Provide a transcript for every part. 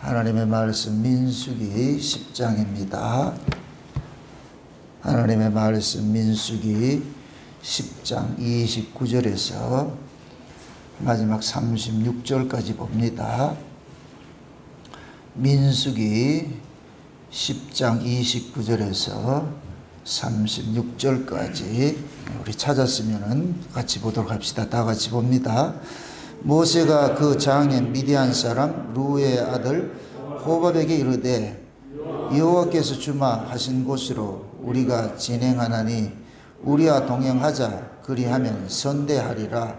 하나님의 말씀 민수기 10장입니다. 하나님의 말씀 민수기 10장 29절에서 마지막 36절까지 봅니다. 민수기 10장 29절에서 36절까지 우리 찾았으면 같이 보도록 합시다. 다 같이 봅니다. 모세가 그 장인 미디안 사람 루의 아들 호밥에게 이르되 여호와께서 주마 하신 곳으로 우리가 진행하나니 우리와 동행하자. 그리하면 선대하리라.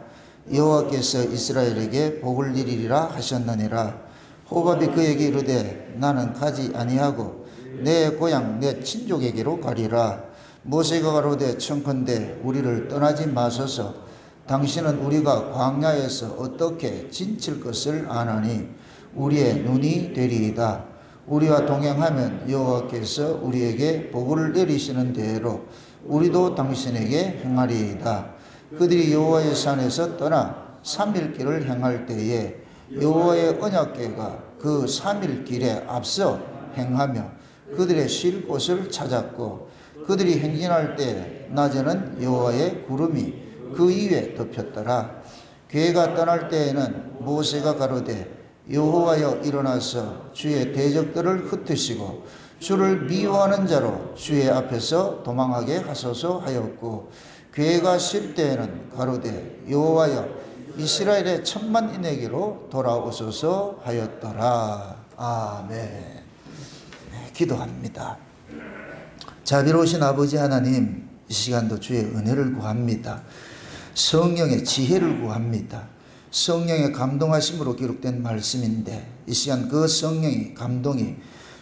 여호와께서 이스라엘에게 복을 이리리라 하셨느니라. 호밥이 그에게 이르되 나는 가지 아니하고 내 고향 내 친족에게로 가리라. 모세가 가로되 청컨대 우리를 떠나지 마소서. 당신은 우리가 광야에서 어떻게 지칠 것을 아나니 우리의 눈이 되리이다. 우리와 동행하면 여호와께서 우리에게 복을 내리시는 대로 우리도 당신에게 행하리이다. 그들이 여호와의 산에서 떠나 3일 길을 행할 때에 여호와의 언약궤가 그 3일 길에 앞서 행하며 그들의 쉴 곳을 찾았고 그들이 행진할 때 낮에는 여호와의 구름이 그 위에 덮였더라. 궤가 떠날 때에는 모세가 가로되 여호와여 일어나서 주의 대적들을 흩으시고 주를 미워하는 자로 주의 앞에서 도망하게 하소서 하였고 궤가 쉴 때에는 가로되 여호와여 이스라엘의 10,000인에게로 돌아오소서 하였더라. 아멘. 기도합니다. 자비로우신 아버지 하나님, 이 시간도 주의 은혜를 구합니다. 성령의 지혜를 구합니다. 성령의 감동하심으로 기록된 말씀인데 이 시간 그 성령의 감동이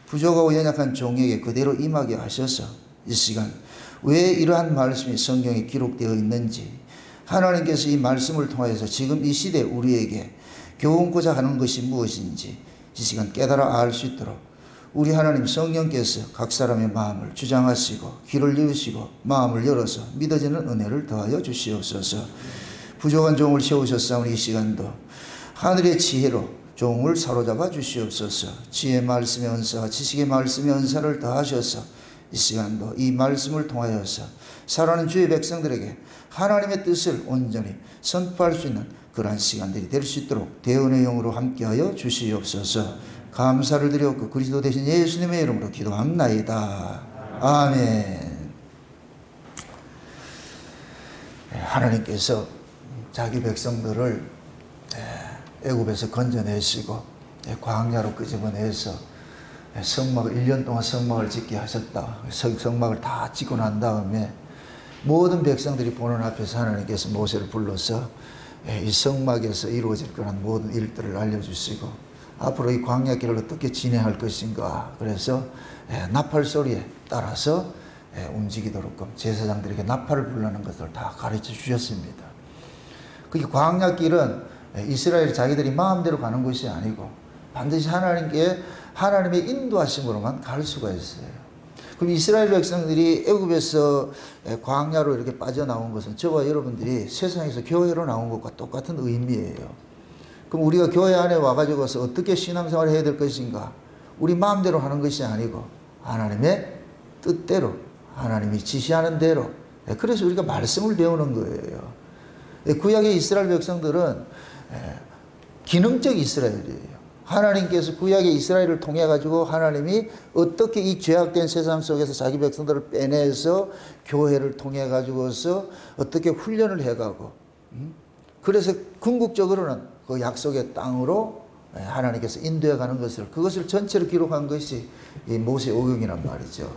부족하고 연약한 종에게 그대로 임하게 하셔서 이 시간 왜 이러한 말씀이 성경에 기록되어 있는지 하나님께서 이 말씀을 통하여서 지금 이 시대 우리에게 교훈고자 하는 것이 무엇인지 이 시간 깨달아 알 수 있도록 우리 하나님 성령께서 각 사람의 마음을 주장하시고 귀를 열으시고 마음을 열어서 믿어지는 은혜를 더하여 주시옵소서. 부족한 종을 세우셨사오니 이 시간도 하늘의 지혜로 종을 사로잡아 주시옵소서. 지혜의 말씀의 은사와 지식의 말씀의 은사를 더하셔서 이 시간도 이 말씀을 통하여서 살아가는 주의 백성들에게 하나님의 뜻을 온전히 선포할 수 있는 그러한 시간들이 될 수 있도록 대언의 영으로 함께하여 주시옵소서. 감사를 드렸고 그리스도 대신 예수님의 이름으로 기도합나이다. 아멘. 하나님께서 자기 백성들을 애굽에서 건져내시고 광야로 끄집어내서 성막을 1년 동안 성막을 짓게 하셨다. 성막을 다 짓고 난 다음에 모든 백성들이 보는 앞에서 하나님께서 모세를 불러서 이 성막에서 이루어질 거란 모든 일들을 알려주시고 앞으로 이 광야길을 어떻게 진행할 것인가. 그래서 나팔 소리에 따라서 움직이도록 제사장들에게 나팔을 불라는 것을 다 가르쳐 주셨습니다. 그 광야길은 이스라엘 자기들이 마음대로 가는 것이 아니고 반드시 하나님의 인도하심으로만 갈 수가 있어요. 그럼 이스라엘 백성들이 애굽에서 광야로 이렇게 빠져나온 것은 저와 여러분들이 세상에서 교회로 나온 것과 똑같은 의미예요. 그럼 우리가 교회 안에 와가지고서 어떻게 신앙생활을 해야 될 것인가? 우리 마음대로 하는 것이 아니고 하나님의 뜻대로 하나님이 지시하는 대로. 그래서 우리가 말씀을 배우는 거예요. 구약의 이스라엘 백성들은 기능적 이스라엘이에요. 하나님께서 구약의 이스라엘을 통해 가지고 하나님이 어떻게 이 죄악된 세상 속에서 자기 백성들을 빼내서 교회를 통해 가지고서 어떻게 훈련을 해가고 그래서 궁극적으로는 그 약속의 땅으로 하나님께서 인도해 가는 것을 그것을 전체로 기록한 것이 이 모세오경이란 말이죠.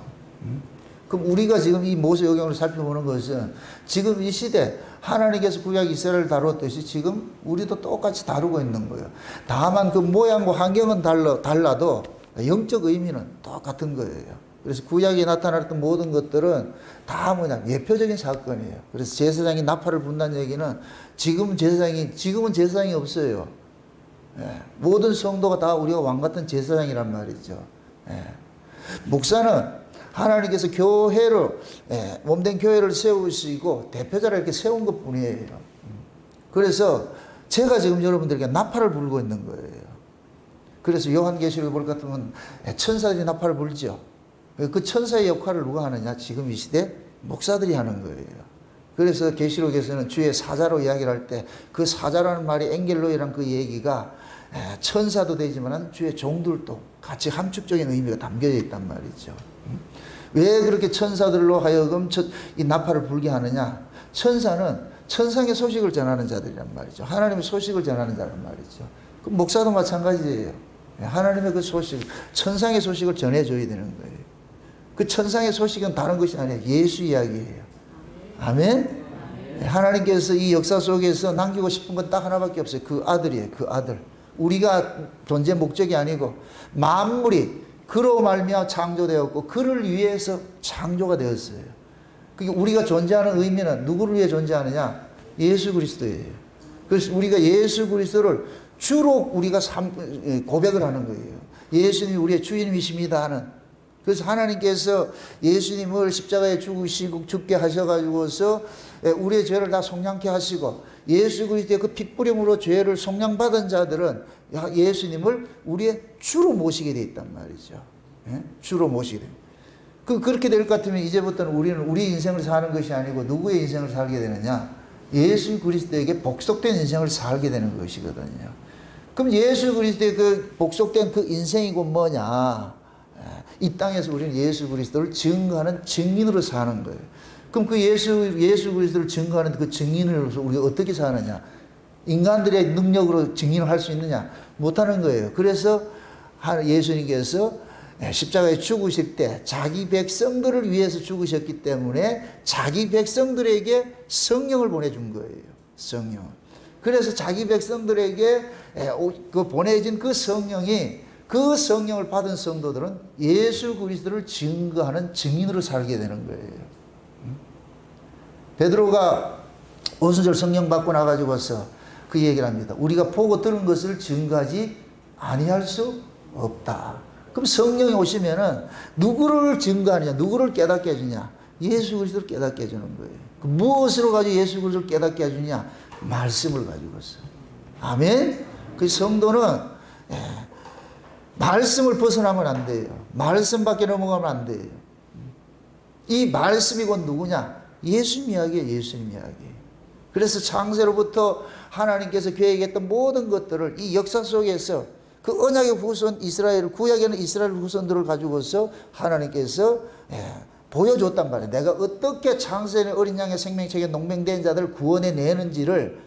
그럼 우리가 지금 이 모세오경을 살펴보는 것은 지금 이 시대 하나님께서 구약 이스라엘을 다뤘듯이 지금 우리도 똑같이 다루고 있는 거예요. 다만 그 모양과 환경은 달라도 영적 의미는 똑같은 거예요. 그래서 구약에 나타났던 모든 것들은 다 뭐냐 예표적인 사건이에요. 그래서 제사장이 나팔을 분다는 얘기는 지금은 제사장이 없어요. 모든 성도가 다 우리가 왕 같은 제사장이란 말이죠. 목사는 하나님께서 교회를 몸된 교회를 세우시고 대표자를 이렇게 세운 것 뿐이에요. 그래서 제가 지금 여러분들에게 나팔을 불고 있는 거예요. 그래서 요한계시록에 볼 것 같으면 천사들이 나팔을 불죠. 그 천사의 역할을 누가 하느냐? 지금 이 시대 목사들이 하는 거예요. 그래서 계시록에서는 주의 사자로 이야기를 할 때 그 사자라는 말이 엥겔로이란 그 얘기가 천사도 되지만 주의 종들도 같이 함축적인 의미가 담겨져 있단 말이죠. 왜 그렇게 천사들로 하여금 이 나팔을 불게 하느냐? 천사는 천상의 소식을 전하는 자들이란 말이죠. 하나님의 소식을 전하는 자란 말이죠. 그 목사도 마찬가지예요. 하나님의 그 소식, 천상의 소식을 전해줘야 되는 거예요. 그 천상의 소식은 다른 것이 아니에요. 예수 이야기예요. 아멘? 하나님께서 이 역사 속에서 남기고 싶은 건 딱 하나밖에 없어요. 그 아들이에요. 그 아들. 우리가 존재 목적이 아니고 만물이 그로 말미암아 창조되었고 그를 위해서 창조가 되었어요. 그러니까 우리가 존재하는 의미는 누구를 위해 존재하느냐? 예수 그리스도예요. 그래서 우리가 예수 그리스도를 주로 우리가 고백을 하는 거예요. 예수님이 우리의 주인이십니다 하는. 그래서 하나님께서 예수님을 십자가에 죽으시고 죽게 하셔가지고서 우리의 죄를 다 속량케 하시고 예수 그리스도의 그 핏부림으로 죄를 속량받은 자들은 예수님을 우리의 주로 모시게 돼 있단 말이죠. 주로 모시게 돼. 그렇게 될 것 같으면 이제부터는 우리는 우리 인생을 사는 것이 아니고 누구의 인생을 살게 되느냐? 예수 그리스도에게 복속된 인생을 살게 되는 것이거든요. 그럼 예수 그리스도의 그 복속된 그 인생이고 뭐냐? 이 땅에서 우리는 예수 그리스도를 증거하는 증인으로 사는 거예요. 그럼 그 예수 그리스도를 증거하는 그 증인으로서 우리가 어떻게 사느냐? 인간들의 능력으로 증인을 할 수 있느냐? 못하는 거예요. 그래서 예수님께서 십자가에 죽으실 때 자기 백성들을 위해서 죽으셨기 때문에 자기 백성들에게 성령을 보내준 거예요. 성령. 그래서 자기 백성들에게 그 보내진 그 성령이 그 성령을 받은 성도들은 예수 그리스도를 증거하는 증인으로 살게 되는 거예요. 베드로가 오순절 성령 받고 나가지고서 그 얘기를 합니다. 우리가 보고 들은 것을 증거하지 아니할 수 없다. 그럼 성령이 오시면은 누구를 증거하느냐, 누구를 깨닫게 해주냐? 예수 그리스도를 깨닫게 해주는 거예요. 무엇으로 가지고 예수 그리스도를 깨닫게 해주냐? 말씀을 가지고서. 아멘? 그 성도는 말씀을 벗어나면 안 돼요. 말씀밖에 넘어가면 안 돼요. 이 말씀이 곧 누구냐? 예수님 이야기예요. 예수님 이야기. 그래서 창세로부터 하나님께서 계획했던 모든 것들을 이 역사 속에서 그 언약의 후손 이스라엘, 구약에는 이스라엘 후손들을 가지고서 하나님께서 보여줬단 말이에요. 내가 어떻게 창세의 어린 양의 생명책에 농맹된 자들을 구원해 내는지를.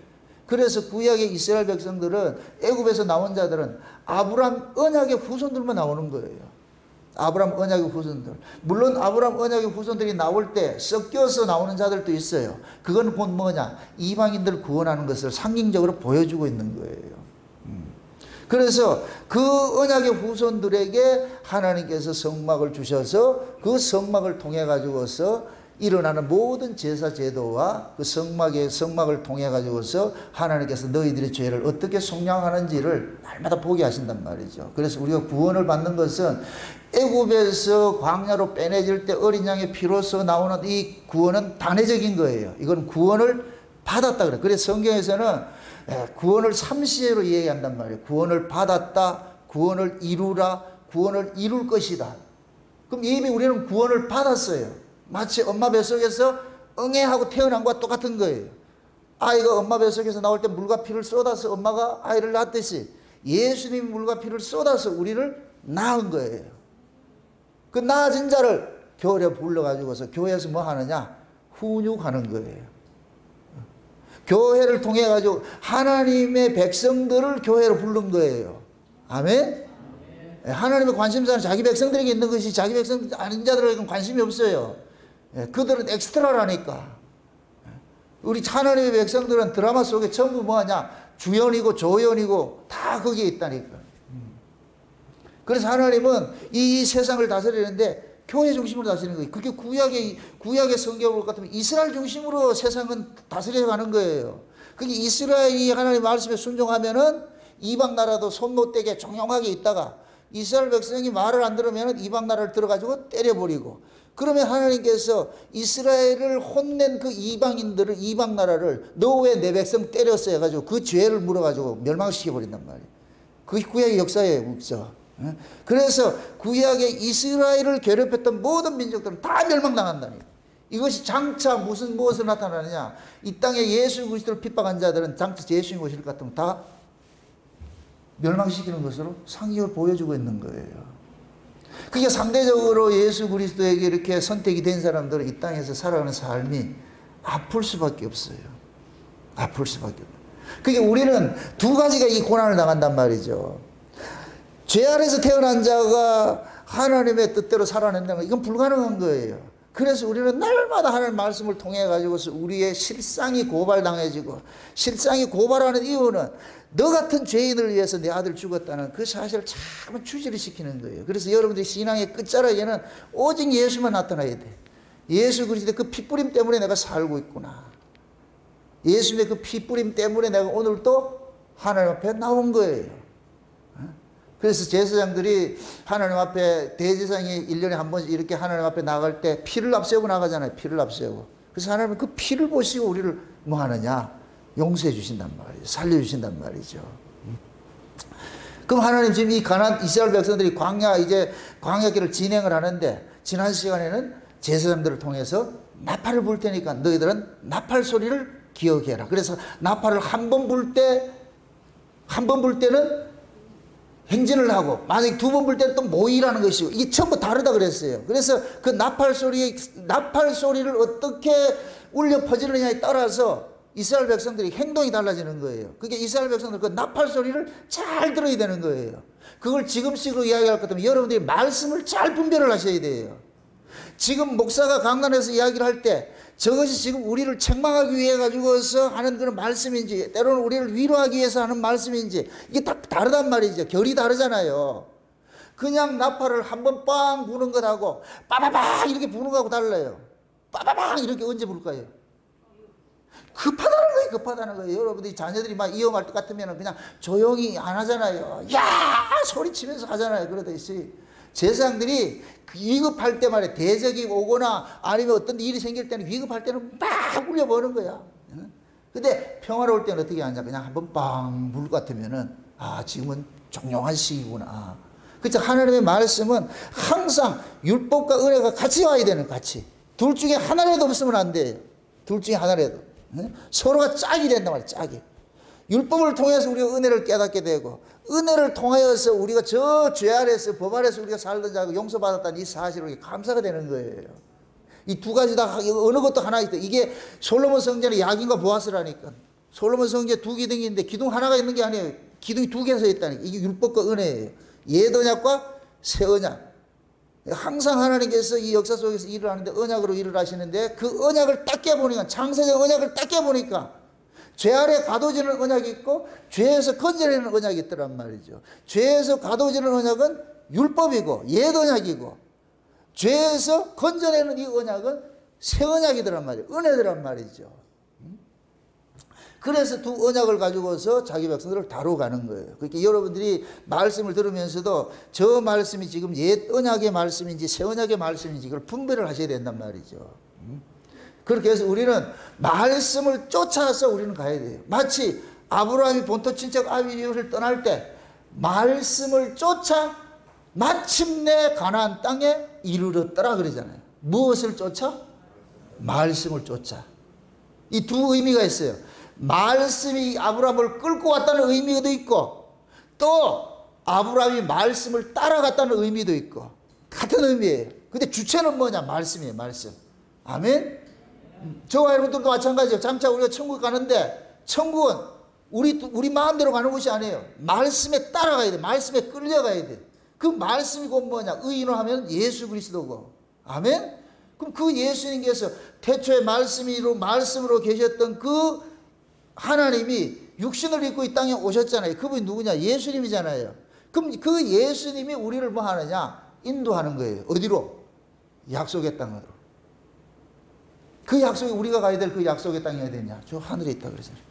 그래서 구약의 이스라엘 백성들은 애굽에서 나온 자들은 아브라함 언약의 후손들만 나오는 거예요. 아브라함 언약의 후손들. 물론 아브라함 언약의 후손들이 나올 때 섞여서 나오는 자들도 있어요. 그건 곧 뭐냐? 이방인들 구원하는 것을 상징적으로 보여주고 있는 거예요. 그래서 그 언약의 후손들에게 하나님께서 성막을 주셔서 그 성막을 통해 가지고서 일어나는 모든 제사 제도와 그 성막을 통해 가지고서 하나님께서 너희들의 죄를 어떻게 속량하는지를 날마다 보게 하신단 말이죠. 그래서 우리가 구원을 받는 것은 애굽에서 광야로 빼내질 때 어린 양의 피로서 나오는 이 구원은 단회적인 거예요. 이건 구원을 받았다 그래요. 그래서 성경에서는 구원을 3시제로 이야기한단 말이에요. 구원을 받았다, 구원을 이루라, 구원을 이룰 것이다. 그럼 이미 우리는 구원을 받았어요. 마치 엄마 뱃속에서 응애하고 태어난 것과 똑같은 거예요. 아이가 엄마 뱃속에서 나올 때 물과 피를 쏟아서 엄마가 아이를 낳듯이 예수님이 물과 피를 쏟아서 우리를 낳은 거예요. 그 낳아진 자를 교회에 불러가지고서 교회에서 뭐 하느냐? 훈육하는 거예요. 교회를 통해 가지고 하나님의 백성들을 교회로 부른 거예요. 아멘? 하나님의 관심사는 자기 백성들에게 있는 것이 자기 백성 아닌 자들에게는 관심이 없어요. 그들은 엑스트라라니까. 우리 하나님의 백성들은 드라마 속에 전부 뭐하냐? 주연이고 조연이고 다 거기에 있다니까. 그래서 하나님은 이 세상을 다스리는데 교회 중심으로 다스리는 거예요. 그게 구약의 성경을 볼 것 같으면 이스라엘 중심으로 세상은 다스려 가는 거예요. 그게 이스라엘이 하나님의 말씀에 순종하면은 이방 나라도 손 못 대게 종용하게 있다가 이스라엘 백성이 말을 안 들으면 이방 나라를 들어가지고 때려버리고, 그러면 하나님께서 이스라엘을 혼낸 그 이방인들을, 이방 나라를 너 왜 내 백성 때렸어 해가지고 그 죄를 물어가지고 멸망시켜버린단 말이에요. 그게 구약의 역사예요, 역사. 그래서 구약의 이스라엘을 괴롭혔던 모든 민족들은 다 멸망당한다니. 이것이 장차 무엇을 나타나느냐. 이 땅에 예수 그리스도를 핍박한 자들은 장차 예수님 오실 것 같으면 다 멸망시키는 것으로 상징을 보여주고 있는 거예요. 그게 상대적으로 예수 그리스도에게 이렇게 선택이 된 사람들은 이 땅에서 살아가는 삶이 아플 수밖에 없어요. 아플 수밖에 없어요. 그게 우리는 두 가지가 이 고난을 당한단 말이죠. 죄 아래서 태어난 자가 하나님의 뜻대로 살아낸다는 거, 이건 불가능한 거예요. 그래서 우리는 날마다 하나님 말씀을 통해 가지고서 우리의 실상이 고발당해지고, 실상이 고발하는 이유는 너 같은 죄인을 위해서 내 아들 죽었다는 그 사실을 자꾸 추지를 시키는 거예요. 그래서 여러분들이 신앙의 끝자락에는 오직 예수만 나타나야 돼. 예수 그리스도의 그 피뿌림 때문에 내가 살고 있구나. 예수님의 그 피뿌림 때문에 내가 오늘도 하나님 앞에 나온 거예요. 그래서 제사장들이 하나님 앞에, 대제사장이 1년에 한 번씩 이렇게 하나님 앞에 나갈 때 피를 앞세우고 나가잖아요. 피를 앞세우고. 그래서 하나님은 그 피를 보시고 우리를 뭐 하느냐? 용서해 주신단 말이죠. 살려주신단 말이죠. 그럼 하나님 지금 이 가나안 이스라엘 백성들이 광야길을 진행을 하는데, 지난 시간에는 제사장들을 통해서 나팔을 불 테니까 너희들은 나팔 소리를 기억해라. 그래서 나팔을 한 번 불 때는 행진을 하고, 만약에 두 번 불 때는 또 모이라는 것이고, 이게 전부 다르다 그랬어요. 그래서 그 나팔 소리를 어떻게 울려 퍼지느냐에 따라서 이스라엘 백성들이 행동이 달라지는 거예요. 그게 이스라엘 백성들 그 나팔 소리를 잘 들어야 되는 거예요. 그걸 지금식으로 이야기할 것 같으면 여러분들이 말씀을 잘 분별을 하셔야 돼요. 지금 목사가 강단에서 이야기를 할 때 저것이 지금 우리를 책망하기 위해 가지고서 하는 그런 말씀인지, 때로는 우리를 위로하기 위해서 하는 말씀인지, 이게 다 다르단 말이죠. 결이 다르잖아요. 그냥 나팔을 한번 빵 부는 것하고 빠바방 이렇게 부는 거하고 달라요. 빠바방 이렇게 언제 부를까요? 급하다는 거예요. 급하다는 거예요. 여러분들이 자녀들이 막 위험할 것 같으면 그냥 조용히 안 하잖아요. 야 소리치면서 하잖아요. 그러듯이 제사장들이 위급할 때 말이야, 대적이 오거나 아니면 어떤 일이 생길 때는, 위급할 때는 막 울려보는 거야. 근데 평화로울 때는 어떻게 하냐, 그냥 한번 빵 불 것 같으면은 지금은 종용한 시기구나. 그렇죠. 하나님의 말씀은 항상 율법과 은혜가 같이 와야 되는, 같이. 둘 중에 하나라도 없으면 안 돼요. 둘 중에 하나라도. 서로가 짝이 된단 말이에요. 짝이. 율법을 통해서 우리가 은혜를 깨닫게 되고, 은혜를 통하여서 우리가 저 죄 아래서, 법 아래서 우리가 살던 자가 용서받았다는 이 사실을 감사가 되는 거예요. 이 두 가지 다 어느 것도 하나 있다. 이게 솔로몬 성전의 야긴과 보아스라니까. 솔로몬 성전에 두 기둥인데 기둥 하나가 있는 게 아니에요. 기둥이 두 개서 있다니까. 이게 율법과 은혜예요. 옛 언약과 새 언약. 항상 하나님께서 이 역사 속에서 일을 하는데 언약으로 일을 하시는데, 그 언약을 딱 깨보니까, 창세적 언약을 딱 깨보니까 죄 아래 가둬지는 언약이 있고 죄에서 건져내는 언약이 있더란 말이죠. 죄에서 가둬지는 언약은 율법이고 옛 언약이고, 죄에서 건져내는 이 언약은 새 언약이더란 말이에요. 은혜더란 말이죠. 그래서 두 언약을 가지고서 자기 백성들을 다루어가는 거예요. 그러니까 여러분들이 말씀을 들으면서도 저 말씀이 지금 옛 언약의 말씀인지 새 언약의 말씀인지 이걸 분별을 하셔야 된단 말이죠. 그렇게 해서 우리는 말씀을 쫓아서 우리는 가야 돼요. 마치 아브라함이 본토 친척 아비집을 떠날 때 말씀을 쫓아 마침내 가나안 땅에 이르렀더라 그러잖아요. 무엇을 쫓아? 말씀을 쫓아. 이 두 의미가 있어요. 말씀이 아브라함을 끌고 왔다는 의미도 있고, 또 아브라함이 말씀을 따라갔다는 의미도 있고, 같은 의미예요. 근데 주체는 뭐냐? 말씀이에요. 말씀. 아멘. 저와 여러분들도 마찬가지예요. 장차 우리가 천국 가는데, 천국은 우리 마음대로 가는 것이 아니에요. 말씀에 따라가야 돼. 말씀에 끌려가야 돼. 그 말씀이 곧 뭐냐? 의인을 하면 예수 그리스도고. 아멘. 그럼 그 예수님께서 태초에 말씀으로 계셨던 그 하나님이 육신을 입고 이 땅에 오셨잖아요. 그분이 누구냐? 예수님이잖아요. 그럼 그 예수님이 우리를 뭐 하느냐? 인도하는 거예요. 어디로? 약속의 땅으로. 그 약속이 우리가 가야 될 그 약속의 땅이 어디냐? 저 하늘에 있다 그러잖아요.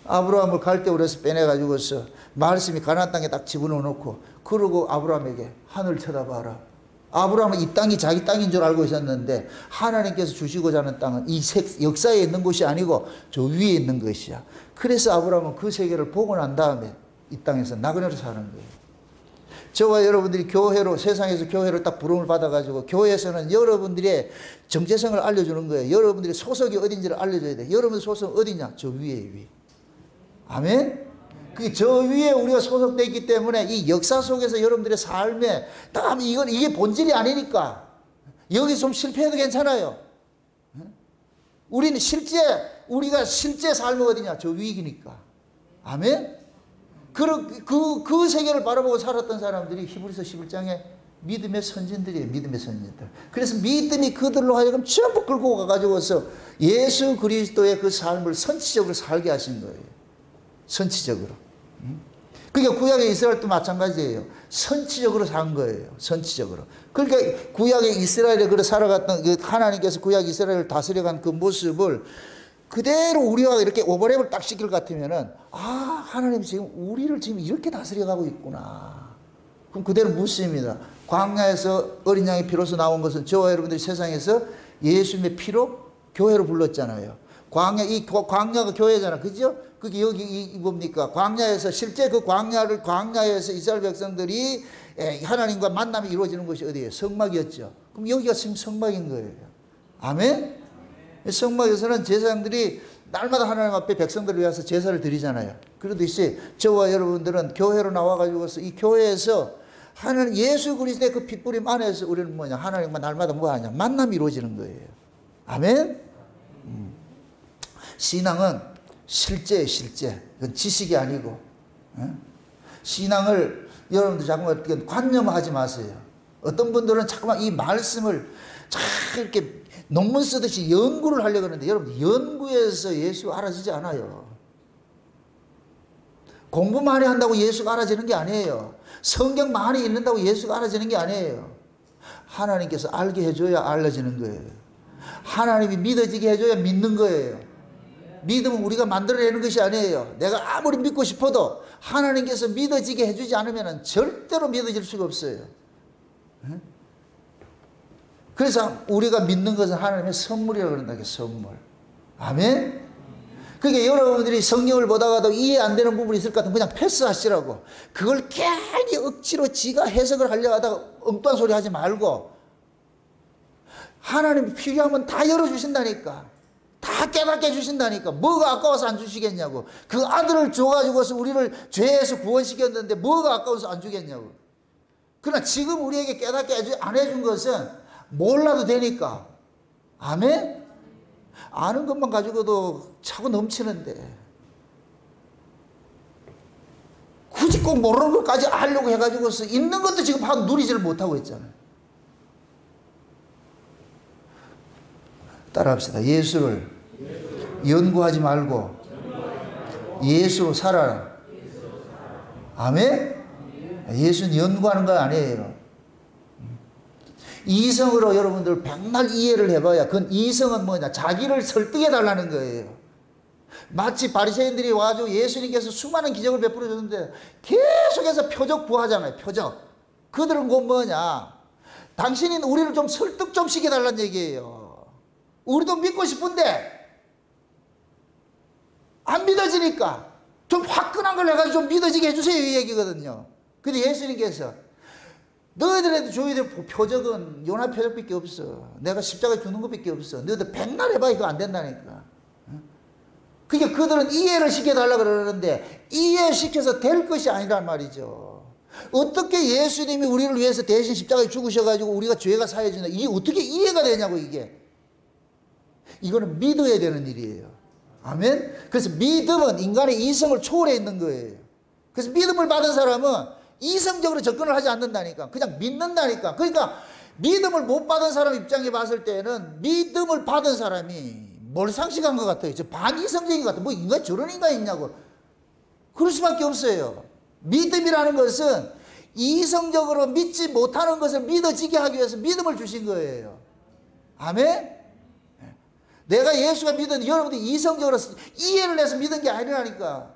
아브라함을 갈대우에서 빼내가지고서 말씀이 가나안 땅에 딱 집어넣어 놓고, 그러고 아브라함에게 하늘 쳐다봐라. 아브라함은 이 땅이 자기 땅인 줄 알고 있었는데, 하나님께서 주시고자 하는 땅은 이 역사에 있는 곳이 아니고 저 위에 있는 것이야. 그래서 아브라함은 그 세계를 보고 난 다음에 이 땅에서 나그네로 사는 거예요. 저와 여러분들이 교회로, 세상에서 교회로 딱 부름을 받아가지고 교회에서는 여러분들의 정체성을 알려주는 거예요. 여러분들의 소속이 어딘지를 알려줘야 돼요. 여러분 소속은 어디냐? 저 위에 위. 아멘? 그 저 위에 우리가 소속되어 있기 때문에 이 역사 속에서 여러분들의 삶에 딱 이게 본질이 아니니까 여기 좀 실패해도 괜찮아요. 우리는 우리가 실제 삶은 어디냐? 저 위기니까. 아멘? 그 세계를 바라보고 살았던 사람들이 히브리서 11장에 믿음의 선진들이에요. 믿음의 선진들. 그래서 믿음이 그들로 하여금 전부 끌고 가가지고서 예수 그리스도의 그 삶을 선치적으로 살게 하신 거예요. 선치적으로. 그러니까 구약의 이스라엘도 마찬가지예요. 선치적으로 산 거예요. 선치적으로. 그러니까 구약의 이스라엘에 그래 살아갔던 하나님께서 구약 이스라엘을 다스려간 그 모습을 그대로 우리와 이렇게 오버랩을 딱 시킬 것 같으면은, 하나님 지금 우리를 지금 이렇게 다스려가고 있구나. 그럼 그대로 묻습니다. 광야에서 어린 양의 피로서 나온 것은 저와 여러분들이 세상에서 예수님의 피로 교회로 불렀잖아요. 광야가 교회잖아. 그죠? 그게 여기 뭡니까? 광야에서, 실제 그 광야에서 이스라엘 백성들이 하나님과 만남이 이루어지는 것이 어디예요? 성막이었죠. 그럼 여기가 지금 성막인 거예요. 아멘? 성막에서는 제사장들이 날마다 하나님 앞에 백성들을 위해서 제사를 드리잖아요. 그러듯이 저와 여러분들은 교회로 나와가지고서 이 교회에서 하나님 예수 그리스도의 그 핏부림 안에서 우리는 뭐냐? 하나님과 날마다 뭐 하냐? 만남이 이루어지는 거예요. 아멘? 신앙은 실제. 그건 지식이 아니고. 신앙을 여러분들 자꾸만 관념하지 마세요. 어떤 분들은 자꾸만 이 말씀을 이렇게 논문 쓰듯이 연구를 하려고 하는데 여러분 연구에서 예수가 알아지지 않아요. 공부 많이 한다고 예수가 알아지는 게 아니에요. 성경 많이 읽는다고 예수가 알아지는 게 아니에요. 하나님께서 알게 해줘야 알려지는 거예요. 하나님이 믿어지게 해줘야 믿는 거예요. 믿음은 우리가 만들어내는 것이 아니에요. 내가 아무리 믿고 싶어도 하나님께서 믿어지게 해주지 않으면 절대로 믿어질 수가 없어요. 그래서 우리가 믿는 것은 하나님의 선물이라고 그런다. 선물. 아멘? 그러니까 여러분들이 성경을 보다가도 이해 안 되는 부분이 있을 것 같으면 그냥 패스하시라고. 그걸 괜히 억지로 지가 해석을 하려고 하다가 엉뚱한 소리 하지 말고 하나님이 필요하면 다 열어주신다니까. 다 깨닫게 해주신다니까. 뭐가 아까워서 안 주시겠냐고. 그 아들을 줘가지고서 우리를 죄에서 구원시켰는데 뭐가 아까워서 안 주겠냐고. 그러나 지금 우리에게 깨닫게 안 해준 것은 몰라도 되니까. 아멘? 아는 것만 가지고도 차고 넘치는데 굳이 꼭 모르는 것까지 알려고 해가지고서 있는 것도 지금 누리지를 못하고 있잖아요. 따라합시다. 예수를 연구하지 말고 예수로 살아라. 아멘? 예수는 연구하는 건 아니에요. 이성으로 여러분들 백날 이해를 해봐야 그건 이성은 뭐냐? 자기를 설득해 달라는 거예요. 마치 바리새인들이 와가지고 예수님께서 수많은 기적을 베풀어 줬는데 계속해서 표적 구하잖아요. 표적. 그들은 곧 뭐냐? 당신이 우리를 좀 설득 좀 시켜달라는 얘기예요. 우리도 믿고 싶은데 안 믿어지니까 좀 화끈한 걸 해가지고 좀 믿어지게 해주세요 이 얘기거든요. 근데 예수님께서 너희들한테 줘야 될 표적은 요나 표적밖에 없어. 내가 십자가에 죽는 것밖에 없어. 너희들 백날 해봐야 그거 안 된다니까. 그러니까 그들은 이해를 시켜달라고 그러는데 이해시켜서 될 것이 아니란 말이죠. 어떻게 예수님이 우리를 위해서 대신 십자가에 죽으셔가지고 우리가 죄가 사해진다. 이게 어떻게 이해가 되냐고 이게. 이거는 믿어야 되는 일이에요. 아멘? 그래서 믿음은 인간의 이성을 초월해 있는 거예요. 그래서 믿음을 받은 사람은 이성적으로 접근을 하지 않는다니까. 그냥 믿는다니까. 그러니까 믿음을 못 받은 사람 입장에 봤을 때는 믿음을 받은 사람이 몰상식한 것 같아요. 저 반이성적인 것 같아요. 뭐 인간 저런 인간이 있냐고. 그럴 수밖에 없어요. 믿음이라는 것은 이성적으로 믿지 못하는 것을 믿어지게 하기 위해서 믿음을 주신 거예요. 아멘? 내가 예수가 믿은 여러분들이 이성적으로 이해를 해서 믿은 게 아니라니까.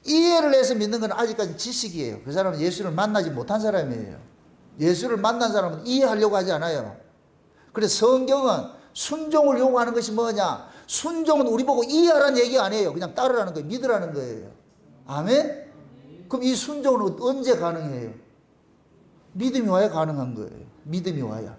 이해를 해서 믿는 건 아직까지 지식이에요. 그 사람은 예수를 만나지 못한 사람이에요. 예수를 만난 사람은 이해하려고 하지 않아요. 그래서 성경은 순종을 요구하는 것이 뭐냐? 순종은 우리 보고 이해하라는 얘기가 아니에요. 그냥 따르라는 거예요. 믿으라는 거예요. 아멘? 그럼 이 순종은 언제 가능해요? 믿음이 와야 가능한 거예요. 믿음이 와야.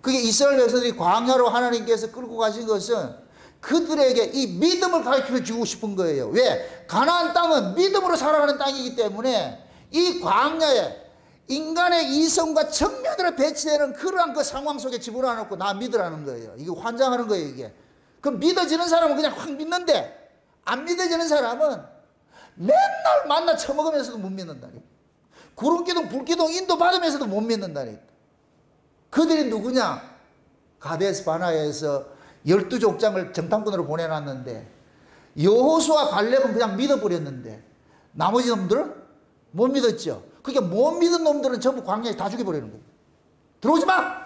그게 이스라엘 백성들이 광야로 하나님께서 끌고 가신 것은 그들에게 이 믿음을 가르쳐 주고 싶은 거예요. 왜? 가나안 땅은 믿음으로 살아가는 땅이기 때문에 이 광야에 인간의 이성과 정면으로 배치되는 그러한 그 상황 속에 집어넣어놓고 나 믿으라는 거예요. 이게 환장하는 거예요, 이게. 그럼 믿어지는 사람은 그냥 확 믿는데 안 믿어지는 사람은 맨날 만나 처먹으면서도 못 믿는다니까. 구름기둥, 불기둥 인도 받으면서도 못 믿는다니까. 그들이 누구냐? 가데스 바나에서 12족장을 정탐꾼으로 보내놨는데 여호수아 갈렙은 그냥 믿어버렸는데 나머지 놈들은 못 믿었죠. 그러니까 못 믿은 놈들은 전부 광야에 다 죽여버리는 거예요. 들어오지 마!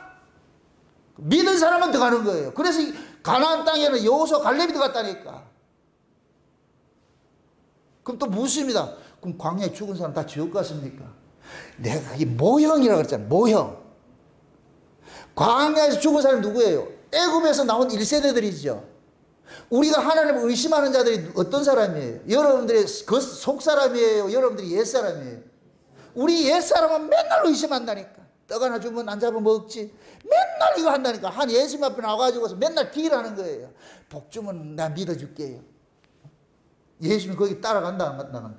믿은 사람은 들어가는 거예요. 그래서 가나안 땅에는 여호수아 갈렙이 들어갔다니까. 그럼 또 묻습니다. 그럼 광야에 죽은 사람 다 지옥 갔습니까? 내가 이 모형이라고 그랬잖아. 모형. 광야에서 죽은 사람이 누구예요? 애굽에서 나온 1세대들이죠. 우리가 하나님을 의심하는 자들이 어떤 사람이에요? 여러분들의 그 속사람이에요? 여러분들이 옛사람이에요? 우리 옛사람은 맨날 의심한다니까. 떡 하나 주면 안 잡아 먹지. 맨날 이거 한다니까. 한 예수님 앞에 나와가지고서 맨날 딜하는 거예요. 복 주면 나 믿어줄게요. 예수님 거기 따라간다 안 간다.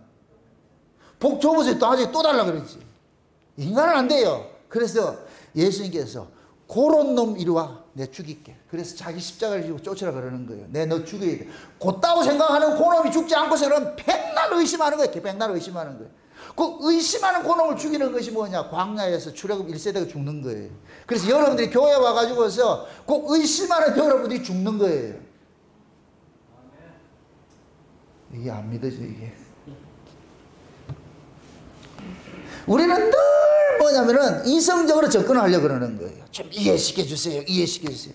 복 줘보세요. 나중에 또 달라 그러지. 인간은 안 돼요. 그래서 예수님께서 그런 놈 이리 와. 내 죽일게. 그래서 자기 십자가를 지고 쫓으라 그러는 거예요. 내 너 죽여야 돼. 곧다고 생각하는 그 놈이 죽지 않고서 그럼 백날 의심하는 거예요. 백날 의심하는 거예요. 그 의심하는 그 놈을 죽이는 것이 뭐냐? 광야에서 출애굽 1세대가 죽는 거예요. 그래서 여러분들이 교회 와가지고서 그 의심하는 여러분들이 죽는 거예요. 이게 안 믿어져, 이게. 우리는 늘 뭐냐면은 이성적으로 접근하려고 그러는 거예요. 좀 이해시켜주세요. 이해시켜주세요.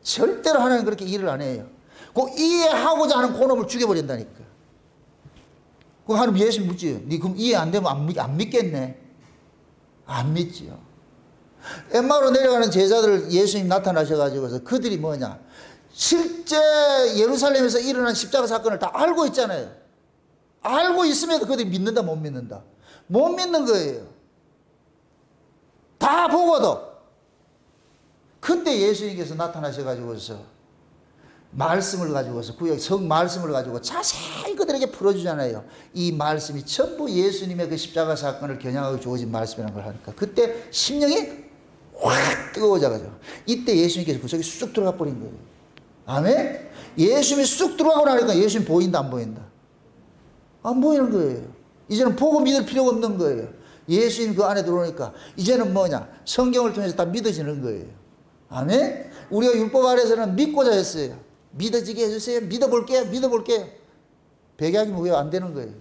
절대로 하나님 그렇게 일을 안 해요. 그 이해하고자 하는 그놈을 죽여버린다니까. 그 하나님 예수 묻지. 니 그럼 이해 안 되면 안 믿겠네. 안 믿지요. 엠마오로 내려가는 제자들 예수님 나타나셔가지고서 그들이 뭐냐. 실제 예루살렘에서 일어난 십자가 사건을 다 알고 있잖아요. 알고 있음에도 그들이 믿는다 못 믿는다. 못 믿는 거예요. 다 보고도. 근데 예수님께서 나타나셔가지고서 말씀을 가지고서 구약 성 말씀을 가지고 자세히 그들에게 풀어주잖아요. 이 말씀이 전부 예수님의 그 십자가 사건을 겨냥하고 주어진 말씀이라는 걸 하니까 그때 심령이 확 뜨거워져가지고 이때 예수님께서 그 속에 쑥 들어가 버린 거예요. 아멘? 예수님이 쑥 들어가고 나니까 예수님 보인다 안 보인다? 안 보이는 거예요. 이제는 보고 믿을 필요가 없는 거예요. 예수님 그 안에 들어오니까 이제는 뭐냐? 성경을 통해서 다 믿어지는 거예요. 아멘? 우리가 율법 아래서는 믿고자 했어요. 믿어지게 해주세요. 믿어볼게요. 믿어볼게요. 백약이면 왜 안 되는 거예요?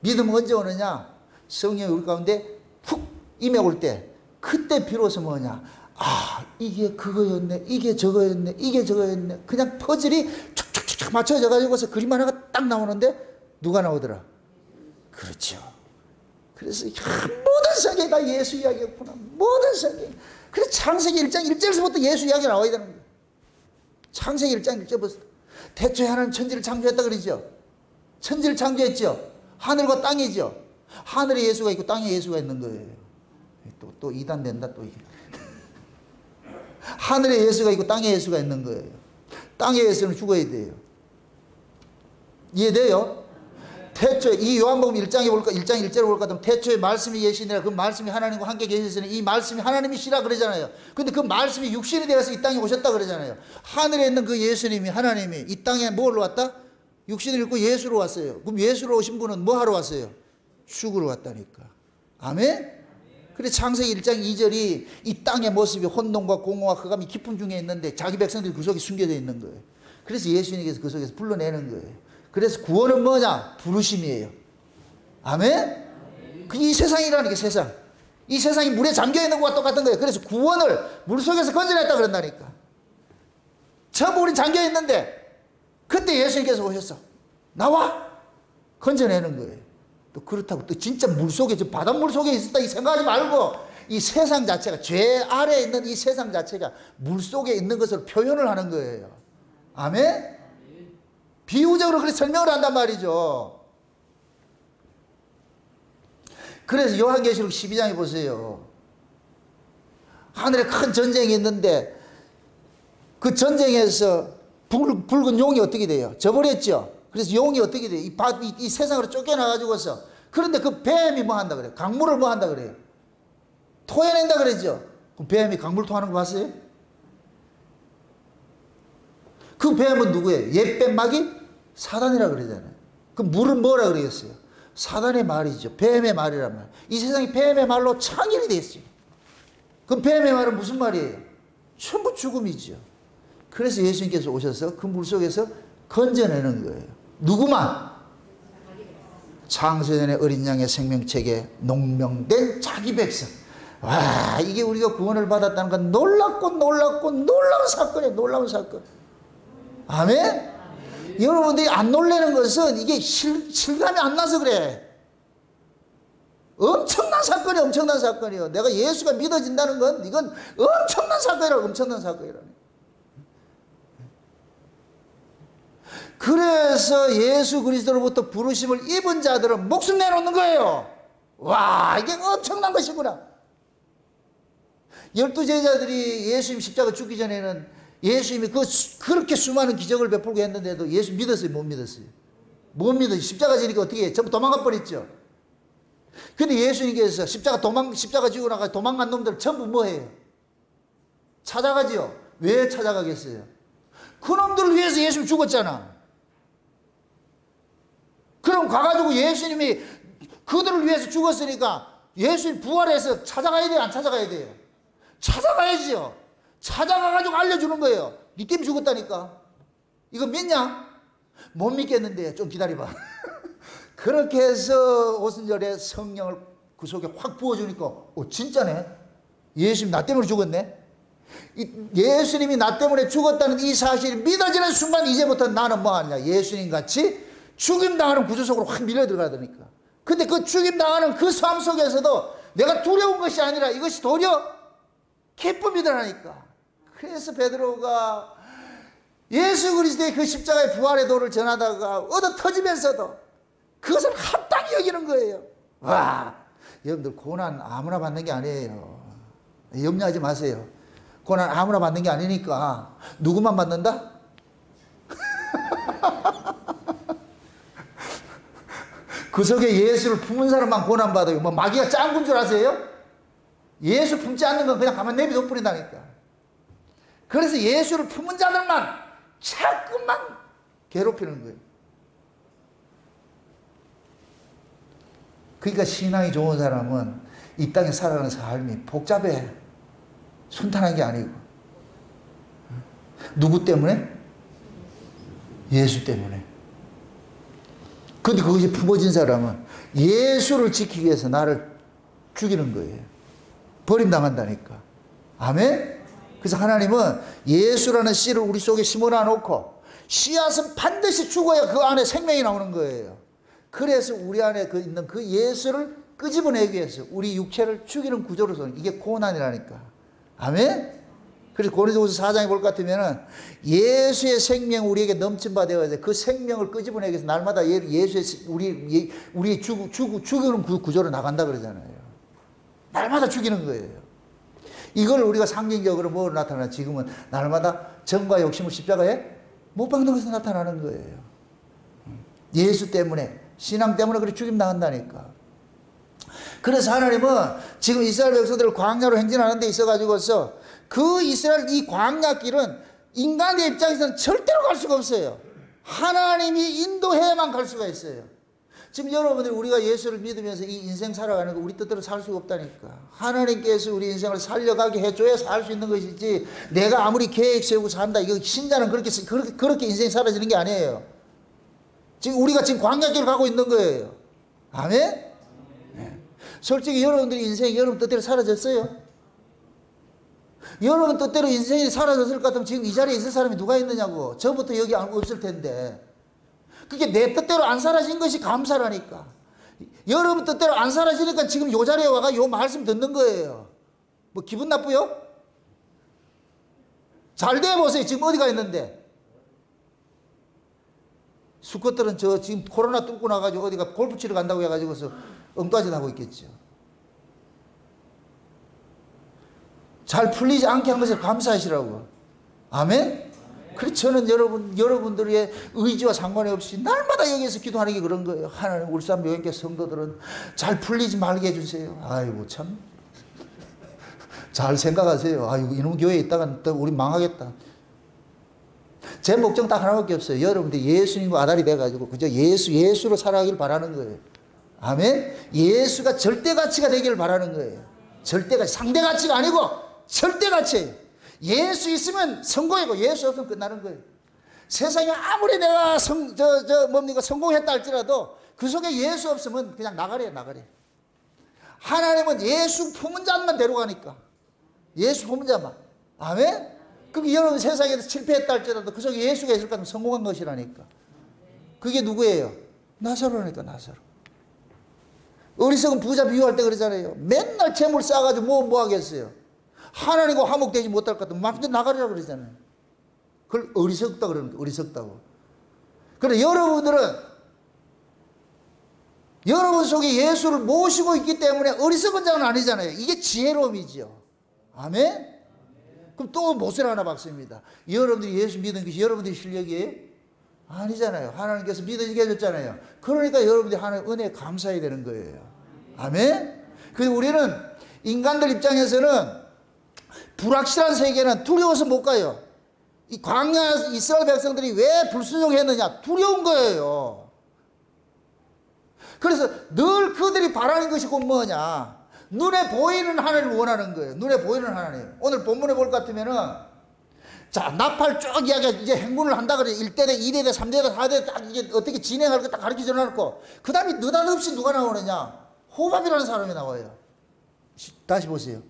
믿음은 언제 오느냐? 성령이 우리 가운데 훅 임해올 때 그때 비로소 뭐냐? 아, 이게 그거였네. 이게 저거였네. 이게 저거였네. 그냥 퍼즐이 촉촉촉 맞춰져 가지고서 그림 하나가 딱 나오는데 누가 나오더라? 그렇죠. 그래서 모든 성경이 다 예수 이야기였구나. 모든 성경. 그래서 창세기 1장 1절에서부터 예수 이야기가 나와야 되는 거예요. 창세기 1장 1절부터. 태초에 하나님 천지를 창조했다 그러죠. 천지를 창조했죠. 하늘과 땅이죠. 하늘에 예수가 있고 땅에 예수가 있는 거예요. 또 이단 된다 또 이게. 하늘에 예수가 있고 땅에 예수가 있는 거예요. 땅에 예수는 죽어야 돼요. 이해돼요? 태초에 이 요한복음 1장에 볼까 1장 1절에 볼까 하면 태초에 말씀이 계시니라 그 말씀이 하나님과 함께 계시으니 이 말씀이 하나님이시라 그러잖아요. 근데 그 말씀이 육신이 되어서 이 땅에 오셨다 그러잖아요. 하늘에 있는 그 예수님이 하나님이 이 땅에 뭘로 왔다? 육신을 입고 예수로 왔어요. 그럼 예수로 오신 분은 뭐 하러 왔어요? 죽으러 왔다니까. 아멘? 그래 창세기 1장 2절이 이 땅의 모습이 혼돈과 공허와 흑암이 깊은 중에 있는데 자기 백성들이 그 속에 숨겨져 있는 거예요. 그래서 예수님께서 그 속에서 불러내는 거예요. 그래서 구원은 뭐냐? 부르심이에요. 아멘? 이 세상이라는 게 세상. 이 세상이 물에 잠겨 있는 것과 똑같은 거예요. 그래서 구원을 물속에서 건져냈다 그런다니까. 전부 우린 잠겨 있는데 그때 예수님께서 오셨어. 나와! 건져내는 거예요. 또 그렇다고 또 진짜 물속에 저 바닷물 속에 있었다 이 생각하지 말고 이 세상 자체가 죄 아래에 있는 이 세상 자체가 물속에 있는 것을 표현을 하는 거예요. 아멘? 비유적으로 그렇게 설명을 한단 말이죠. 그래서 요한계시록 12장에 보세요. 하늘에 큰 전쟁이 있는데 그 전쟁에서 붉은 용이 어떻게 돼요? 져버렸죠. 그래서 용이 어떻게 돼요? 이 세상으로 쫓겨나가지고서. 그런데 그 뱀이 뭐 한다 그래요? 강물을 뭐 한다 그래요? 토해낸다 그랬죠. 그럼 뱀이 강물 토하는 거 봤어요? 그 뱀은 누구예요? 옛뱀 마귀? 사단이라 그러잖아요. 그 물은 뭐라 그러겠어요? 사단의 말이죠. 뱀의 말이란 말. 이 세상이 뱀의 말로 창일이 됐어요. 그럼 뱀의 말은 무슨 말이에요? 전부 죽음이죠. 그래서 예수님께서 오셔서 그 물속에서 건져내는 거예요. 누구만? 창세전에 어린 양의 생명책에 농명된 자기 백성. 와, 이게 우리가 구원을 받았다는 건 놀랍고 놀라운 사건이에요. 놀라운 사건. 아멘? 여러분들이 안 놀라는 것은 이게 실감이 안 나서 그래. 엄청난 사건이 엄청난 사건이에요. 내가 예수가 믿어진다는 건 이건 엄청난 사건이라고. 엄청난 사건이라고. 그래서 예수 그리스도로부터 부르심을 입은 자들은 목숨 내놓는 거예요. 와, 이게 엄청난 것이구나. 12 제자들이 예수님 십자가 죽기 전에는 예수님이 그렇게 수많은 기적을 베풀고 했는데도 예수 믿었어요? 못 믿었어요? 못 믿었어요. 십자가 지니까 어떻게 해요? 전부 도망가 버렸죠. 근데 예수님께서 십자가 지고 나가 도망간 놈들 전부 뭐 해요? 찾아가지요. 왜 찾아가겠어요? 그 놈들을 위해서 예수님 죽었잖아. 그럼 가가지고 예수님이 그들을 위해서 죽었으니까 예수님 부활해서 찾아가야 돼요? 안 찾아가야 돼요? 찾아가야지요. 찾아가가지고 알려주는 거예요. 니 때문에 죽었다니까. 이거 믿냐? 못 믿겠는데 좀 기다려봐. 그렇게 해서 오순절에 성령을 그 속에 확 부어주니까 진짜네. 예수님 나 때문에 죽었네. 예수님이 나 때문에 죽었다는 이 사실이 믿어지는 순간 이제부터 나는 뭐 하냐? 예수님 같이 죽임당하는 구조 속으로 확 밀려 들어가더니까. 근데 그 죽임당하는 그 삶 속에서도 내가 두려운 것이 아니라 이것이 도리어 기쁨이더라니까. 그래서 베드로가 예수 그리스도의 그 십자가의 부활의 도를 전하다가 얻어 터지면서도 그것을 합당히 여기는 거예요. 와, 여러분들 고난 아무나 받는 게 아니에요. 염려하지 마세요. 고난 아무나 받는 게 아니니까. 누구만 받는다? 그 속에 예수를 품은 사람만 고난 받아요. 뭐 마귀가 짱군 줄 아세요? 예수 품지 않는 건 그냥 가만 내비둬 버린다니까. 그래서 예수를 품은 자들만 자꾸만 괴롭히는 거예요. 그러니까 신앙이 좋은 사람은 이 땅에 살아가는 삶이 복잡해. 순탄한 게 아니고. 누구 때문에? 예수 때문에. 근데 그것이 품어진 사람은 예수를 지키기 위해서 나를 죽이는 거예요. 버림당한다니까. 아멘? 그래서 하나님은 예수라는 씨를 우리 속에 심어놔 놓고 씨앗은 반드시 죽어야 그 안에 생명이 나오는 거예요. 그래서 우리 안에 있는 그 예수를 끄집어내기 위해서 우리 육체를 죽이는 구조로서 이게 고난이라니까. 아멘? 그래서 고린도후서 4장에 볼 것 같으면은 예수의 생명 우리에게 넘친 바 되어서 그 생명을 끄집어내기 위해서 날마다 예수의 우리 죽이는 구조로 나간다 그러잖아요. 날마다 죽이는 거예요. 이걸 우리가 상징적으로 뭐로 나타나? 지금은 날마다 정과 욕심을 십자가에 못 박는 것에서 나타나는 거예요. 예수 때문에, 신앙 때문에 그렇게 죽임 당한다니까. 그래서 하나님은 지금 이스라엘 백성들을 광야로 행진하는 데 있어가지고서 그 이스라엘 이 광야 길은 인간의 입장에서는 절대로 갈 수가 없어요. 하나님이 인도해야만 갈 수가 있어요. 지금 여러분들 우리가 예수를 믿으면서 이 인생 살아가는 거 우리 뜻대로 살 수가 없다니까. 하나님께서 우리 인생을 살려가게 해줘야 살 수 있는 것이지 내가 아무리 계획 세우고 산다. 이거 신자는 그렇게 인생이 사라지는 게 아니에요. 지금 우리가 지금 광야길을 가고 있는 거예요. 아멘? 네. 솔직히 여러분들이 인생이 여러분 뜻대로 사라졌어요? 여러분 뜻대로 인생이 사라졌을 것 같으면 지금 이 자리에 있을 사람이 누가 있느냐고. 저부터 여기 없을 텐데. 그게 내 뜻대로 안 사라진 것이 감사라니까. 여러분 뜻대로 안 사라지니까 지금 이 자리에 와가 요 말씀 듣는 거예요. 뭐 기분 나쁘요? 잘 돼보세요. 지금 어디가 있는데. 수컷들은 지금 코로나 뚫고 나가지고 어디가 골프 치러 간다고 해가지고서 엉뚱하짓 하고 있겠죠. 잘 풀리지 않게 한 것을 감사하시라고. 아멘? 그래서 저는 여러분들의 의지와 상관이 없이 날마다 여기에서 기도하는 게 그런 거예요. 하나님, 울산 묘행교 성도들은 잘 풀리지 말게 해주세요. 아이고, 참. 잘 생각하세요. 아이고, 이놈 교회에 있다가 또 우리 망하겠다. 제 목적 딱 하나밖에 없어요. 여러분들 예수님과 아달이 돼가지고 그저 예수로 살아가길 바라는 거예요. 아멘? 예수가 절대 가치가 되기를 바라는 거예요. 절대 가치, 상대 가치가 아니고 절대 가치예요. 예수 있으면 성공이고 예수 없으면 끝나는 거예요. 세상에 아무리 내가 성공했다 할지라도 그 속에 예수 없으면 그냥 나가래요. 하나님은 예수 품은 자만 데려가니까. 예수 품은 자만. 아멘? 그게 여러분 세상에서 실패했다 할지라도 그 속에 예수가 있을 거면 성공한 것이라니까. 그게 누구예요? 나사로니까, 나사로. 어리석은 부자 비유할 때 그러잖아요. 맨날 재물 쌓아가지고 뭐 하겠어요? 하나님과 화목되지 못할 것 같으면 막 나가리라 그러잖아요. 그걸 어리석다 그러는 거예요. 어리석다고. 그런데 여러분들은 여러분 속에 예수를 모시고 있기 때문에 어리석은 자는 아니잖아요. 이게 지혜로움이죠. 아멘? 그럼 또 못을 하나 박습니다. 여러분들이 예수 믿은 것이 여러분들의 실력이에요? 아니잖아요. 하나님께서 믿어지게 해줬잖아요. 그러니까 여러분들이 하나님 은혜에 감사해야 되는 거예요. 아멘? 그래서 우리는 인간들 입장에서는 불확실한 세계는 두려워서 못 가요. 이 광야 이스라엘 백성들이 왜 불순종했느냐? 두려운 거예요. 그래서 늘 그들이 바라는 것이 곧 뭐냐? 눈에 보이는 하나님을 원하는 거예요. 눈에 보이는 하나님. 오늘 본문에 볼 것 같으면은, 자, 나팔 쭉 이야기가 이제 행군을 한다 그래. 1대대, 2대대, 3대대, 4대대 딱 이게 어떻게 진행할 거 딱 가르쳐 줘놓고, 그 다음에 느닷없이 누가 나오느냐? 호밥이라는 사람이 나와요. 다시 보세요.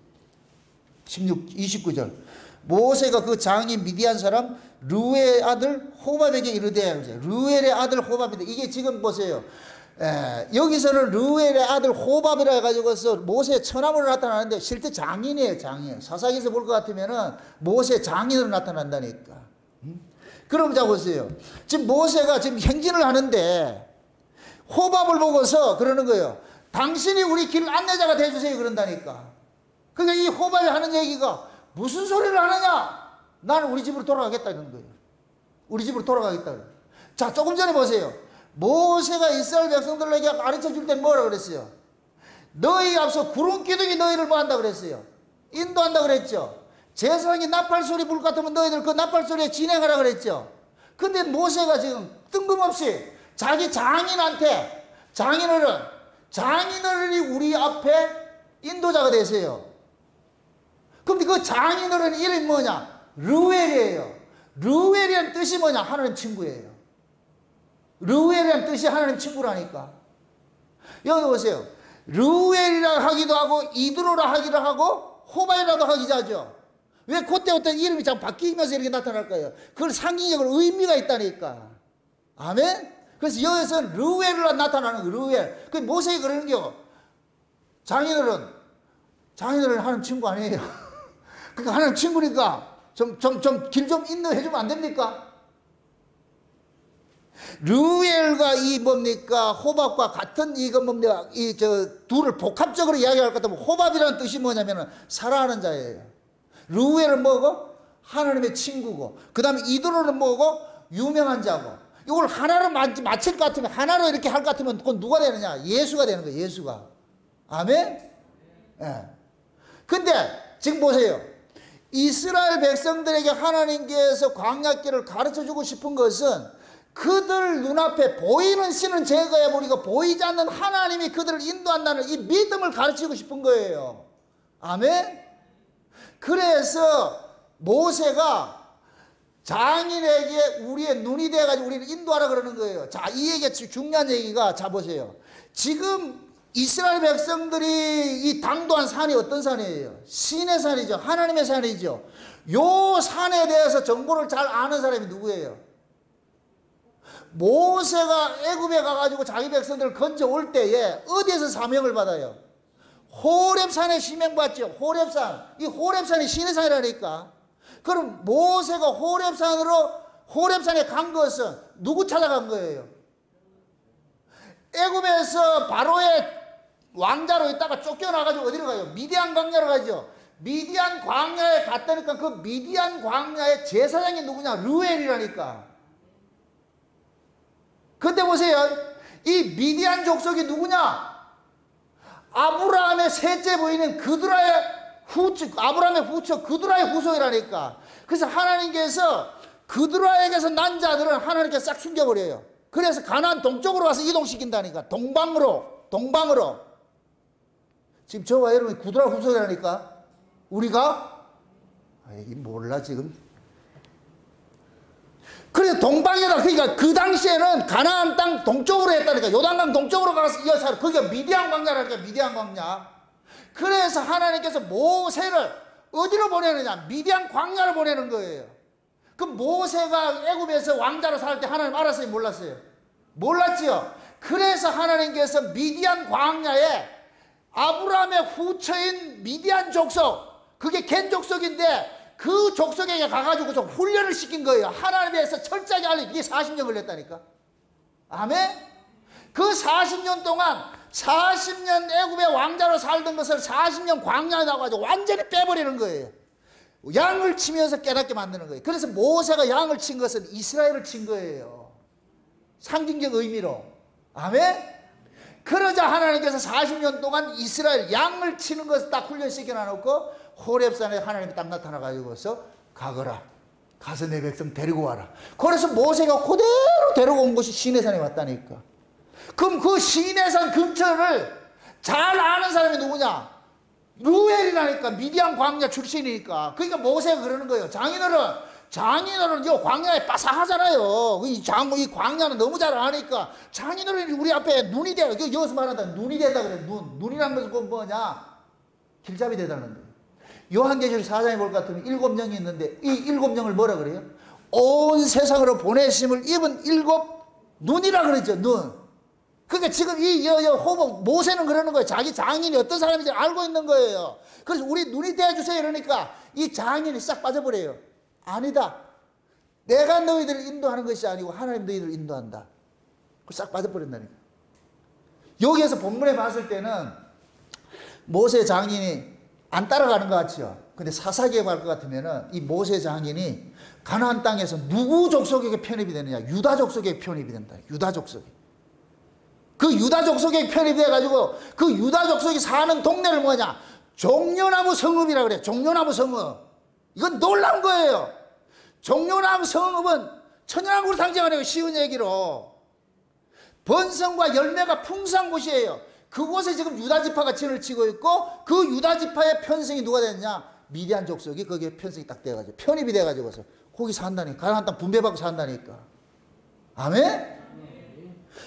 29절. 모세가 그 장인 미디안 사람 르우엘의 아들 호밥에게 이르되, 르우엘의 아들 호밥인데, 이게 지금 보세요. 여기서는 르우엘의 아들 호밥이라 해가지고서 모세의 처남으로 나타나는데 실제 장인이에요. 장인. 사사기에서 볼 것 같으면은 모세 장인으로 나타난다니까. 그럼 자 보세요. 지금 모세가 지금 행진을 하는데 호밥을 보고서 그러는 거예요. 당신이 우리 길 안내자가 돼주세요. 그런다니까. 그러니까 이 호밥이 하는 얘기가 무슨 소리를 하느냐? 나는 우리 집으로 돌아가겠다는 거예요. 우리 집으로 돌아가겠다. 자, 조금 전에 보세요. 모세가 이스라엘 백성들에게 가르쳐 줄 때 뭐라 그랬어요? 너희 앞서 구름 기둥이 너희를 뭐 한다 그랬어요? 인도한다 그랬죠. 제사장이 나팔 소리 불 것 같으면 너희들 그 나팔 소리에 진행하라 그랬죠. 근데 모세가 지금 뜬금없이 자기 장인한테 장인어른이 우리 앞에 인도자가 되세요. 근데 그 장인어른 이름이 뭐냐? 르우엘이에요. 르우엘이라는 뜻이 뭐냐? 하나님 친구예요. 르우엘이라는 뜻이 하나님 친구라니까. 여기 보세요. 르우엘이라 하기도 하고 이드로라 하기도 하고 호바이라도 하기도 하죠. 왜 그때 어떤 이름이 자꾸 바뀌면서 이렇게 나타날까요? 그걸 상징적으로 의미가 있다니까. 아멘? 그래서 여기서는 르우엘로 나타나는 거예요. 르우엘. 그 모세가 그러는 겨. 장인어른 하나님 친구 아니에요. 그러니까 하나님 친구니까 길 좀 인도해주면 안 됩니까? 르우엘과 이 뭡니까? 호밥과 같은 이거 뭡니까? 둘을 복합적으로 이야기할 것 같으면 호밥이라는 뜻이 뭐냐면은 사랑하는 자예요. 르우엘은 뭐고? 하나님의 친구고. 그 다음에 이드로는 뭐고? 유명한 자고. 이걸 하나로 맞힐 것 같으면, 하나로 이렇게 할 것 같으면 그건 누가 되느냐? 예수가 되는 거예요. 예수가. 아멘? 예. 근데 지금 보세요. 이스라엘 백성들에게 하나님께서 광야길을 가르쳐 주고 싶은 것은 그들 눈앞에 보이는 신은 제거해버리고 보이지 않는 하나님이 그들을 인도한다는 이 믿음을 가르치고 싶은 거예요. 아멘? 그래서 모세가 장인에게 우리의 눈이 돼가지고 우리를 인도하라 그러는 거예요. 자, 이 얘기가 중요한 얘기가, 자 보세요. 지금 이스라엘 백성들이 이 당도한 산이 어떤 산이에요? 신의 산이죠. 하나님의 산이죠. 요 산에 대해서 정보를 잘 아는 사람이 누구예요? 모세가 애굽에 가가지고 자기 백성들을 건져올 때에 어디에서 사명을 받아요? 호렙산에 지명받죠. 호렙산. 이 호렙산이 신의 산이라니까. 그럼 모세가 호렙산에 간 것은 누구 찾아간 거예요? 애굽에서 바로의 왕자로 있다가 쫓겨나가지고 어디로 가요? 미디안 광야로 가죠. 미디안 광야에 갔다니까 그 미디안 광야의 제사장이 누구냐? 르우엘이라니까. 근데 보세요. 이 미디안 족속이 누구냐? 아브라함의 셋째 부인인 그드라의 아브라함의 후처 그드라의 후손이라니까. 그래서 하나님께서 그드라에게서 난 자들은 하나님께서 싹 숨겨버려요. 그래서 가나안 동쪽으로 가서 이동시킨다니까. 동방으로. 지금 저와 여러분이 그드라 후손이라니까. 우리가 이게 몰라 지금. 그래서 동방에다, 그러니까 그 당시에는 가나안 땅 동쪽으로 했다니까. 요단강 동쪽으로 가서 이어서 거기가 미디안 광야라니까. 미디안 광야. 그래서 하나님께서 모세를 어디로 보내느냐? 미디안 광야로 보내는 거예요. 그 모세가 애굽에서 왕자로 살 때 하나님 알았어요? 몰랐어요? 몰랐지요. 그래서 하나님께서 미디안 광야에 아브라함의 후처인 미디안 족속, 그게 겐 족속인데 그 족속에게 가가지고서 훈련을 시킨 거예요. 하나님에서 철저하게 알려. 이게 40년 걸렸다니까. 아멘? 그 40년 동안 40년 애굽의 왕자로 살던 것을 40년 광야에 나가지고 완전히 빼버리는 거예요. 양을 치면서 깨닫게 만드는 거예요. 그래서 모세가 양을 친 것은 이스라엘을 친 거예요. 상징적 의미로. 아멘? 그러자 하나님께서 40년 동안 이스라엘 양을 치는 것을 딱 훈련시켜 놔놓고 호렙산에 하나님이 딱 나타나가지고서 가거라. 가서 내 백성 데리고 와라. 그래서 모세가 그대로 데리고 온 것이 시내산에 왔다니까. 그럼 그 시내산 근처를 잘 아는 사람이 누구냐? 르우엘이라니까. 미디안 광야 출신이니까. 그러니까 모세가 그러는 거예요. 장인어른 요 광야에 빠삭하잖아요. 이 광야는 너무 잘 아니까 장인어른이 우리 앞에 눈이 돼. 여기서 말한다. 눈이 된다 그래. 눈이라는 것은 뭐냐? 길잡이 되다는 거예요. 요한계시록 4장에 볼 것 같으면 7영이 있는데 이 7영을 뭐라 그래요? 온 세상으로 보내심을 입은 7 눈이라 그랬죠. 눈. 그러니까 지금 이 호복 모세는 그러는 거예요. 자기 장인이 어떤 사람인지 알고 있는 거예요. 그래서 우리 눈이 떼어주세요 이러니까 이 장인이 싹 빠져버려요. 아니다. 내가 너희들을 인도하는 것이 아니고 하나님 너희들을 인도한다. 싹 빠져버린다니까. 여기에서 본문에 봤을 때는 모세 장인이 안 따라가는 것 같죠. 근데 사사기에 갈 것 같으면은 이 모세 장인이 가나안 땅에서 누구 족속에게 편입이 되느냐? 유다 족속에게 편입이 된다. 유다 족속에. 그 유다 족속에 편입이 돼가지고 그 유다 족속이 사는 동네를 뭐냐? 종려나무 성읍이라고 그래. 종려나무 성읍. 이건 놀라운 거예요. 종려나무 성읍은 천연왕국을 상징하는 쉬운 얘기로 번성과 열매가 풍성한 곳이에요. 그곳에 지금 유다지파가 진을 치고 있고 그 유다지파의 편성이 누가 됐냐? 미디안 족속이 거기에 편성이 딱 돼가지고 편입이 돼가지고서 거기 산다니까. 가나안 땅 분배받고 산다니까. 아멘?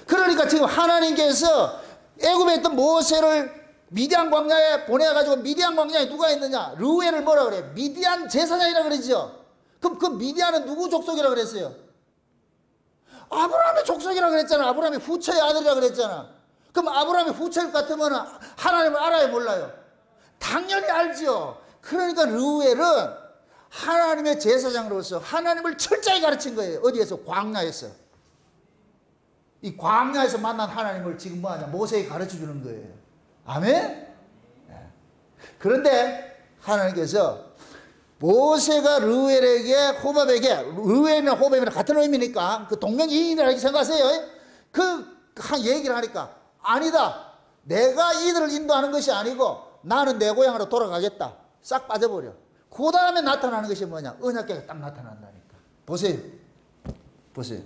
그러니까 지금 하나님께서 애굽에 있던 모세를 미디안 광야에 보내가지고 미디안 광야에 누가 있느냐? 르우엘을 뭐라 그래? 미디안 제사장이라 그러죠. 그럼 그 미디안은 누구 족속이라 그랬어요? 아브라함의 족속이라 그랬잖아. 아브라함의 후처의 아들이라 그랬잖아. 그럼 아브라함의 후처일 것 같으면 하나님을 알아요, 몰라요? 당연히 알죠. 그러니까 르우엘은 하나님의 제사장으로서 하나님을 철저히 가르친 거예요. 어디에서? 광야에서. 이 광야에서 만난 하나님을 지금 뭐하냐? 모세에게 가르쳐 주는 거예요. 아멘? 그런데 하나님께서 모세가 르우엘에게 호밥에게, 르우엘이나 호밥이나 같은 의미니까 그 동명이인이라고 생각하세요. 그 얘기를 하니까 아니다. 내가 이들을 인도하는 것이 아니고 나는 내 고향으로 돌아가겠다. 싹 빠져버려. 그 다음에 나타나는 것이 뭐냐? 언약궤가 딱 나타난다니까. 보세요. 보세요.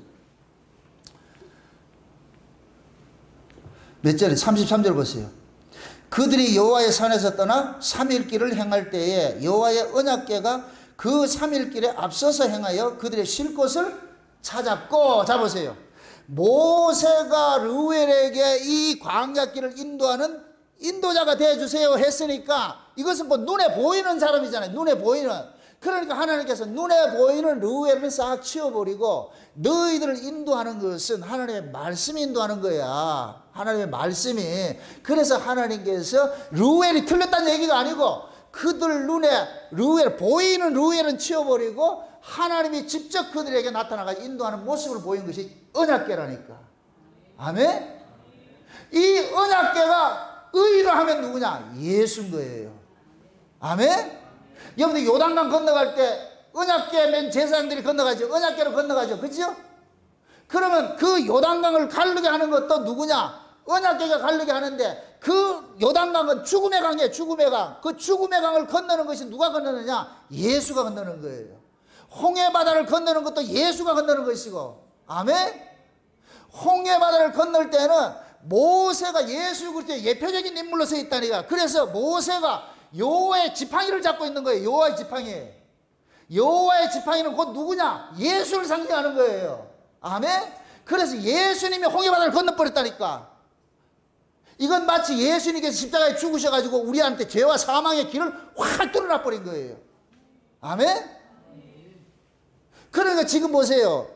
몇 절에? 33절 보세요. 그들이 여호와의 산에서 떠나 3일길을 행할 때에 여호와의 언약궤가 그 3일길에 앞서서 행하여 그들의 쉴 곳을 찾았고, 자 보세요. 모세가 르우엘에게 이 광야길을 인도하는 인도자가 되어주세요 했으니까 이것은 뭐 눈에 보이는 사람이잖아요. 눈에 보이는. 그러니까 하나님께서 눈에 보이는 르우엘을 싹 치워버리고 너희들을 인도하는 것은 하나님의 말씀이 인도하는 거야. 하나님의 말씀이. 그래서 하나님께서 르우엘이 틀렸다는 얘기가 아니고 그들 눈에 르우엘, 보이는 르우엘은 치워버리고 하나님이 직접 그들에게 나타나서 인도하는 모습을 보인 것이 언약궤라니까. 아멘? 이 언약궤가 의로 하면 누구냐? 예수인 거예요. 아멘? 여러분들 요단강 건너갈 때 언약궤 맨 제사장들이 건너가죠. 언약궤로 건너가죠. 그죠? 그러면 그 요단강을 가르게 하는 것도 누구냐? 언약궤가 가르게 하는데 그 요단강은 죽음의 강이에요. 죽음의 강. 그 죽음의 강을 건너는 것이 누가 건너느냐? 예수가 건너는 거예요. 홍해바다를 건너는 것도 예수가 건너는 것이고, 아멘? 홍해바다를 건널 때는 모세가 예수 그리스도의 예표적인 인물로 서 있다니까. 그래서 모세가 여호와의 지팡이를 잡고 있는 거예요. 여호와의 지팡이. 여호와의 지팡이는 곧 누구냐? 예수를 상징하는 거예요. 아멘? 그래서 예수님이 홍해바다를 건너버렸다니까. 이건 마치 예수님께서 십자가에 죽으셔가지고 우리한테 죄와 사망의 길을 확 뚫어놔 버린 거예요. 아멘? 그러니까 지금 보세요.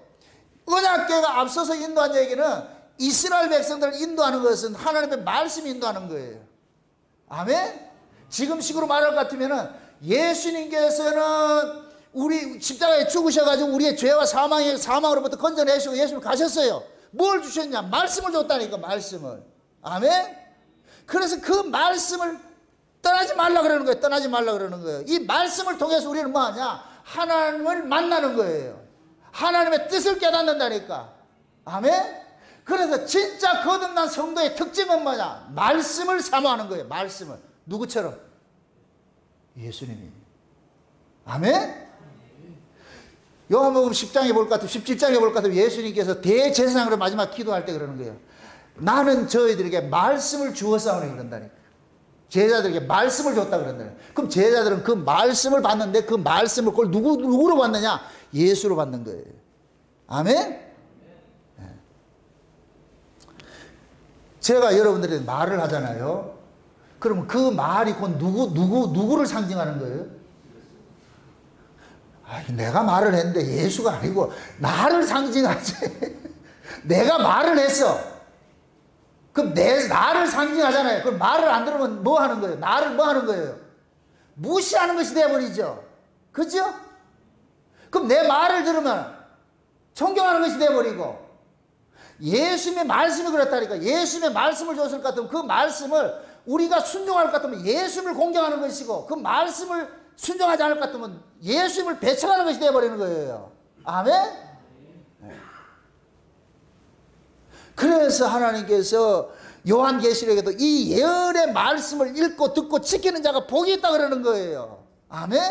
언약궤가 앞서서 인도한 얘기는 이스라엘 백성들을 인도하는 것은 하나님의 말씀이 인도하는 거예요. 아멘? 지금 식으로 말할 것 같으면은 예수님께서는 우리 십자가에 죽으셔가지고 우리의 죄와 사망으로부터 건져내시고 예수님 가셨어요. 뭘 주셨냐? 말씀을 줬다니까, 말씀을. 아멘? 그래서 그 말씀을 떠나지 말라 그러는 거예요. 떠나지 말라 그러는 거예요. 이 말씀을 통해서 우리는 뭐 하냐? 하나님을 만나는 거예요. 하나님의 뜻을 깨닫는다니까. 아멘? 그래서 진짜 거듭난 성도의 특징은 뭐냐? 말씀을 사모하는 거예요. 말씀을. 누구처럼? 예수님이. 아멘? 요한복음 10장에 볼 것 같으면 17장에 볼 것 같으면 예수님께서 대제사장으로 마지막 기도할 때 그러는 거예요. 나는 저희들에게 말씀을 주었사오니 그런다니까. 제자들에게 말씀을 줬다 그런다니까. 그럼 제자들은 그 말씀을 받는데 그 말씀을 그걸 누구로 받느냐? 예수로 받는 거예요. 아멘? 제가 여러분들에게 말을 하잖아요. 그러면 그 말이 곧 누구를 상징하는 거예요? 내가 말을 했는데 예수가 아니고 나를 상징하지. 내가 말을 했어. 그럼 나를 상징하잖아요. 그럼 말을 안 들으면 뭐 하는 거예요? 나를 뭐 하는 거예요? 무시하는 것이 되어버리죠. 그죠? 그럼 내 말을 들으면 존경하는 것이 되어버리고, 예수님의 말씀이 그렇다니까. 예수님의 말씀을 줬을 것 같으면 그 말씀을 우리가 순종할 것 같으면 예수님을 공경하는 것이고, 그 말씀을 순종하지 않을 것 같으면 예수님을 배척하는 것이 되어버리는 거예요. 아멘? 그래서 하나님께서 요한계시록에도 이 예언의 말씀을 읽고 듣고 지키는 자가 복이 있다 그러는 거예요. 아멘?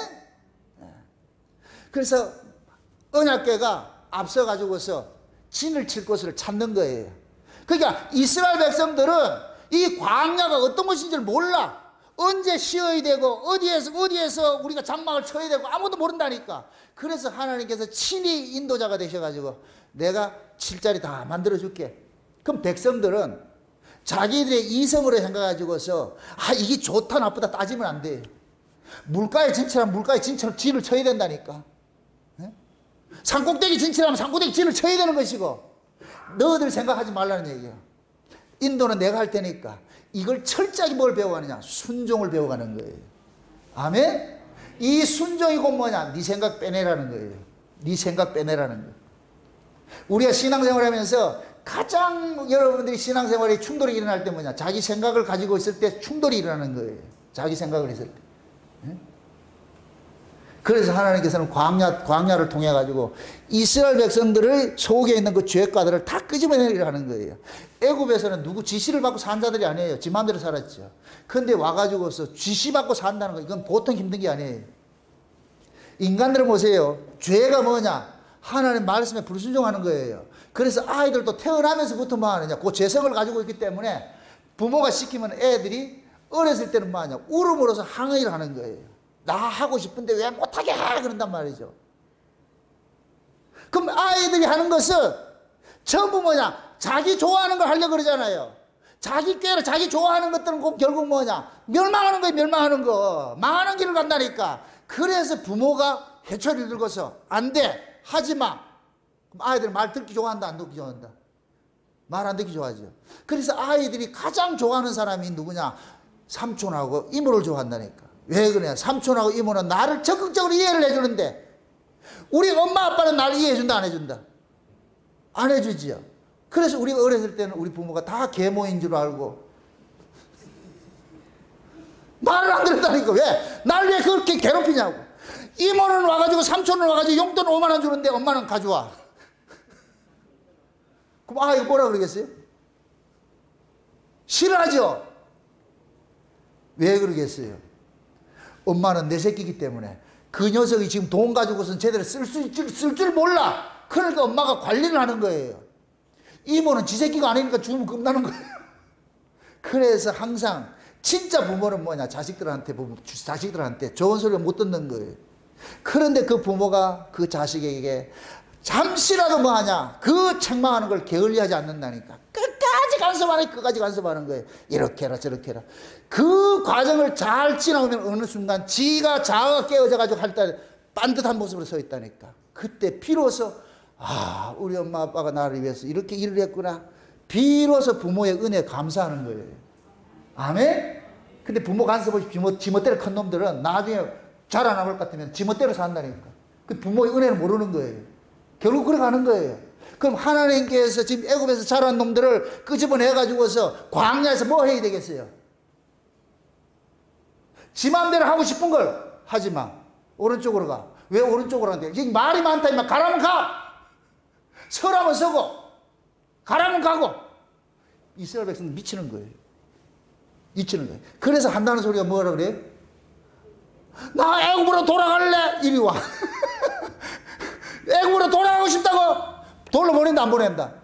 그래서 언약궤가 앞서가지고서 진을 칠 곳을 찾는 거예요. 그러니까 이스라엘 백성들은 이 광야가 어떤 것인지를 몰라. 언제 쉬어야 되고 어디에서 우리가 장막을 쳐야 되고 아무도 모른다니까. 그래서 하나님께서 친히 인도자가 되셔가지고 내가 칠 자리 다 만들어줄게. 그럼 백성들은 자기들의 이성으로 생각해가지고서 이게 좋다 나쁘다 따지면 안 돼. 물가에 진칠하면 물가에 진을 쳐야 된다니까. 산꼭대기 진칠하면 산꼭대기 진을 쳐야 되는 것이고, 너희들 생각하지 말라는 얘기야. 인도는 내가 할 테니까 이걸 철저하게 뭘 배워가느냐? 순종을 배워가는 거예요. 아멘? 이 순종이 곧 뭐냐? 네 생각 빼내라는 거예요. 네 생각 빼내라는 거예요. 우리가 신앙생활 하면서 가장 여러분들이 신앙생활에 충돌이 일어날 때 뭐냐? 자기 생각을 가지고 있을 때 충돌이 일어나는 거예요. 자기 생각을 했을 때. 그래서 하나님께서는 광야를 통해 가지고 이스라엘 백성들의 속에 있는 그 죄과들을 다 끄집어내려 하는 거예요. 애굽에서는 누구 지시를 받고 산 자들이 아니에요. 지 마음대로 살았죠. 근데 와가지고서 지시받고 산다는 거, 이건 보통 힘든 게 아니에요. 인간들을 보세요. 죄가 뭐냐? 하나님 말씀에 불순종하는 거예요. 그래서 아이들도 태어나면서부터 뭐 하느냐? 그 죄성을 가지고 있기 때문에 부모가 시키면 애들이 어렸을 때는 뭐 하냐? 울음으로써 항의를 하는 거예요. 나 하고 싶은데 왜 못하게 해? 그런단 말이죠. 그럼 아이들이 하는 것은 전부 뭐냐? 자기 좋아하는 걸 하려고 그러잖아요. 자기 꾀로 자기 좋아하는 것들은 결국 뭐냐? 멸망하는 거예요. 멸망하는 거. 망하는 길을 간다니까. 그래서 부모가 회초리를 들고서 안 돼. 하지 마. 그럼 아이들 말 듣기 좋아한다? 안 듣기 좋아한다? 말 안 듣기 좋아하죠. 그래서 아이들이 가장 좋아하는 사람이 누구냐? 삼촌하고 이모를 좋아한다니까. 왜 그러냐? 삼촌하고 이모는 나를 적극적으로 이해를 해주는데 우리 엄마 아빠는 나를 이해해준다 안 해준다? 안 해주지요. 그래서 우리가 어렸을 때는 우리 부모가 다 계모인 줄 알고 말을 안 들었다니까. 왜? 날 왜 그렇게 괴롭히냐고. 이모는 와가지고 삼촌은 와가지고 용돈 5만 원 주는데 엄마는 가져와. 그럼 이거 뭐라 그러겠어요? 싫어하죠? 왜 그러겠어요? 엄마는 내 새끼이기 때문에 그 녀석이 지금 돈 가지고선 제대로 쓸 줄 몰라. 그러니까 엄마가 관리를 하는 거예요. 이모는 지 새끼가 아니니까 주면 겁나는 거예요. 그래서 항상 진짜 부모는 뭐냐, 자식들한테 좋은 소리를 못 듣는 거예요. 그런데 그 부모가 그 자식에게 잠시라도 뭐 하냐, 그 책망하는 걸 게을리하지 않는다니까. 끝까지 간섭하는 거예요. 이렇게 해라 저렇게 해라. 그 과정을 잘 지나오면 어느 순간 지가 자아가 깨어져 가지고 할 때 반듯한 모습으로 서 있다니까. 그때 비로소 우리 엄마 아빠가 나를 위해서 이렇게 일을 했구나. 비로소 부모의 은혜에 감사하는 거예요. 아멘? 근데 부모 간섭 없이 지멋대로 큰 놈들은 나중에 자라나올 것 같으면 지멋대로 산다니까. 그 부모의 은혜를 모르는 거예요. 결국 그래 가는 거예요. 그럼 하나님께서 지금 애굽에서 자란 놈들을 끄집어내 가지고서 광야에서 뭐 해야 되겠어요? 지 마음대로 하고 싶은 걸 하지 마. 오른쪽으로 가. 왜 오른쪽으로 한대? 지금 말이 많다. 임마. 가라면 가. 서라면 서고. 가라면 가고. 이스라엘 백성은 미치는 거예요. 미치는 거예요. 그래서 한다는 소리가 뭐라 그래요? 나 애굽으로 돌아갈래. 이리 와. 애굽으로 돌아가고 싶다고. 돌로 보낸다 안 보낸다?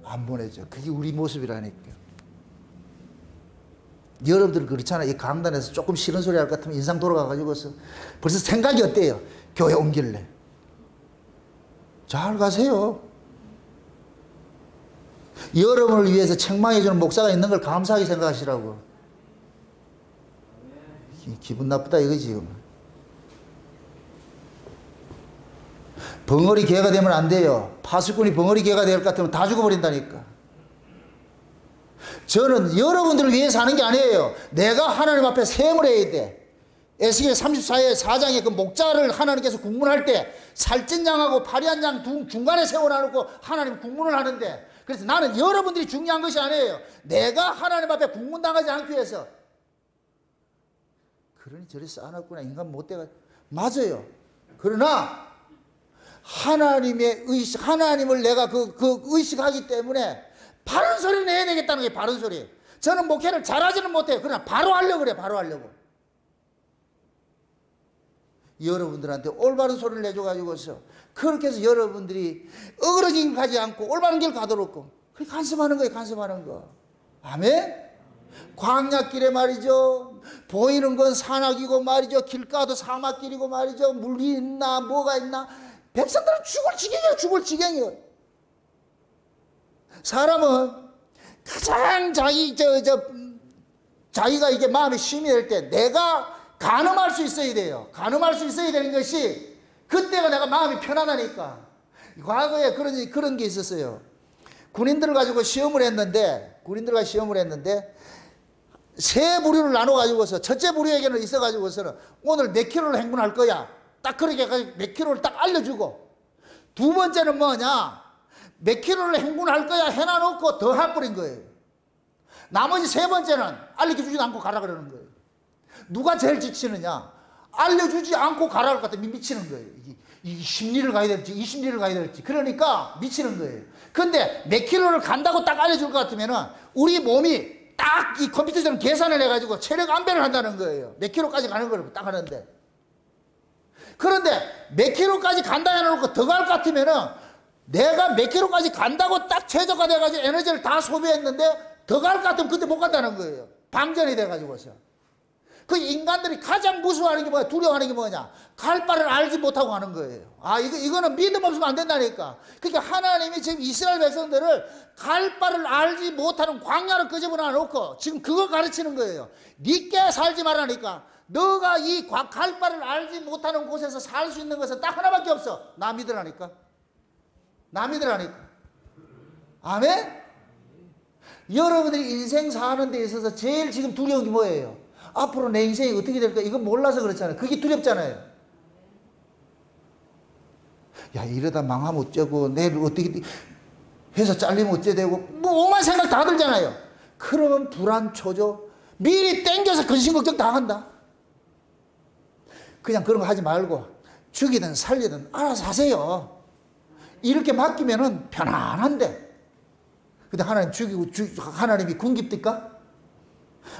안 보내죠. 그게 우리 모습이라니까. 여러분들 그렇잖아요. 이 강단에서 조금 싫은 소리 할 것 같으면 인상 돌아가가지고서 벌써 생각이 어때요? 교회 옮길래. 잘 가세요. 여러분을 위해서 책망해주는 목사가 있는 걸 감사하게 생각하시라고. 기분 나쁘다 이거지 지금. 벙어리 개가 되면 안 돼요. 파수꾼이 벙어리 개가 될 것 같으면 다 죽어버린다니까. 저는 여러분들을 위해서 하는 게 아니에요. 내가 하나님 앞에 세움을 해야 돼. 에스겔 34의 4장에 그 목자를 하나님께서 국문할 때 살찐 양하고 파리한 양 중간에 세워놔놓고 하나님 국문을 하는데, 그래서 나는 여러분들이 중요한 것이 아니에요. 내가 하나님 앞에 국문당하지 않기 위해서. 그러니 저리 쌓아놨구나. 인간 못돼가. 맞아요. 그러나 하나님의 의식, 하나님을 내가 그 의식하기 때문에 바른 소리를 내야 되겠다는 게 바른 소리. 저는 목회를 잘하지는 못해요. 그러나 바로 하려고 그래. 바로 하려고. 여러분들한테 올바른 소리를 내줘가지고서 그렇게 해서 여러분들이 어그러짐 가지 않고 올바른 길 가도록 그렇게 간섭하는 거예요. 간섭하는 거. 아멘? 광야길에 말이죠. 보이는 건 산악이고 말이죠. 길가도 사막길이고 말이죠. 물이 있나 뭐가 있나. 백성들은 죽을 지경이에요. 죽을 지경이에요. 사람은 가장 자기가 이게 마음이 심이 될 때 내가 간음할 수 있어야 돼요. 간음할 수 있어야 되는 것이 그때가 내가 마음이 편하다니까. 과거에 그런 게 있었어요. 군인들을 가지고 시험을 했는데 세 부류를 나눠 가지고서 첫째 부류에게는 있어 가지고서는 오늘 몇 킬로를 행군할 거야. 딱 그렇게 해가지고 몇 킬로를 딱 알려주고, 두 번째는 뭐냐, 몇 킬로를 행군할 거야 해놔놓고 더 해버린 거예요. 나머지 세 번째는 알려주지 않고 가라 그러는 거예요. 누가 제일 지치느냐? 알려주지 않고 가라 할 것 같아 미치는 거예요. 이 10리를 가야 될지 20리를 가야 될지 그러니까 미치는 거예요. 근데 몇 킬로를 간다고 딱 알려줄 것 같으면은 우리 몸이 딱 이 컴퓨터처럼 계산을 해가지고 체력 안배를 한다는 거예요. 몇 킬로까지 가는 걸 딱 하는데. 그런데 몇 킬로까지 간다 해놓고 더 갈 것 같으면은 내가 몇 킬로까지 간다고 딱 최저가돼가지고 에너지를 다 소비했는데 더 갈 것 같으면 그때 못 간다는 거예요. 방전이 돼가지고서. 그 인간들이 가장 무서워하는 게 뭐야? 두려워하는 게 뭐냐? 갈 바를 알지 못하고 하는 거예요. 이거는 믿음 없으면 안 된다니까. 그러니까 하나님이 지금 이스라엘 백성들을 갈 바를 알지 못하는 광야로 끄집어놔 놓고 지금 그걸 가르치는 거예요. 니께 살지 말라니까. 너가 이 갈 바를 알지 못하는 곳에서 살 수 있는 것은 딱 하나밖에 없어. 나 믿으라니까. 나 믿으라니까. 아멘? 여러분들이 인생 사는 데 있어서 제일 지금 두려운 게 뭐예요? 앞으로 내 인생이 어떻게 될까? 이거 몰라서 그렇잖아요. 그게 두렵잖아요. 야, 이러다 망하면 어쩌고, 내일 어떻게 해서 잘리면 어째 되고, 뭐 오만 생각 다 들잖아요. 그러면 불안, 초조, 미리 땡겨서 근심 걱정 다 한다. 그냥 그런 거 하지 말고 죽이든 살리든 알아서 하세요. 이렇게 맡기면은 편안한데. 근데 하나님 하나님이 군깁니까?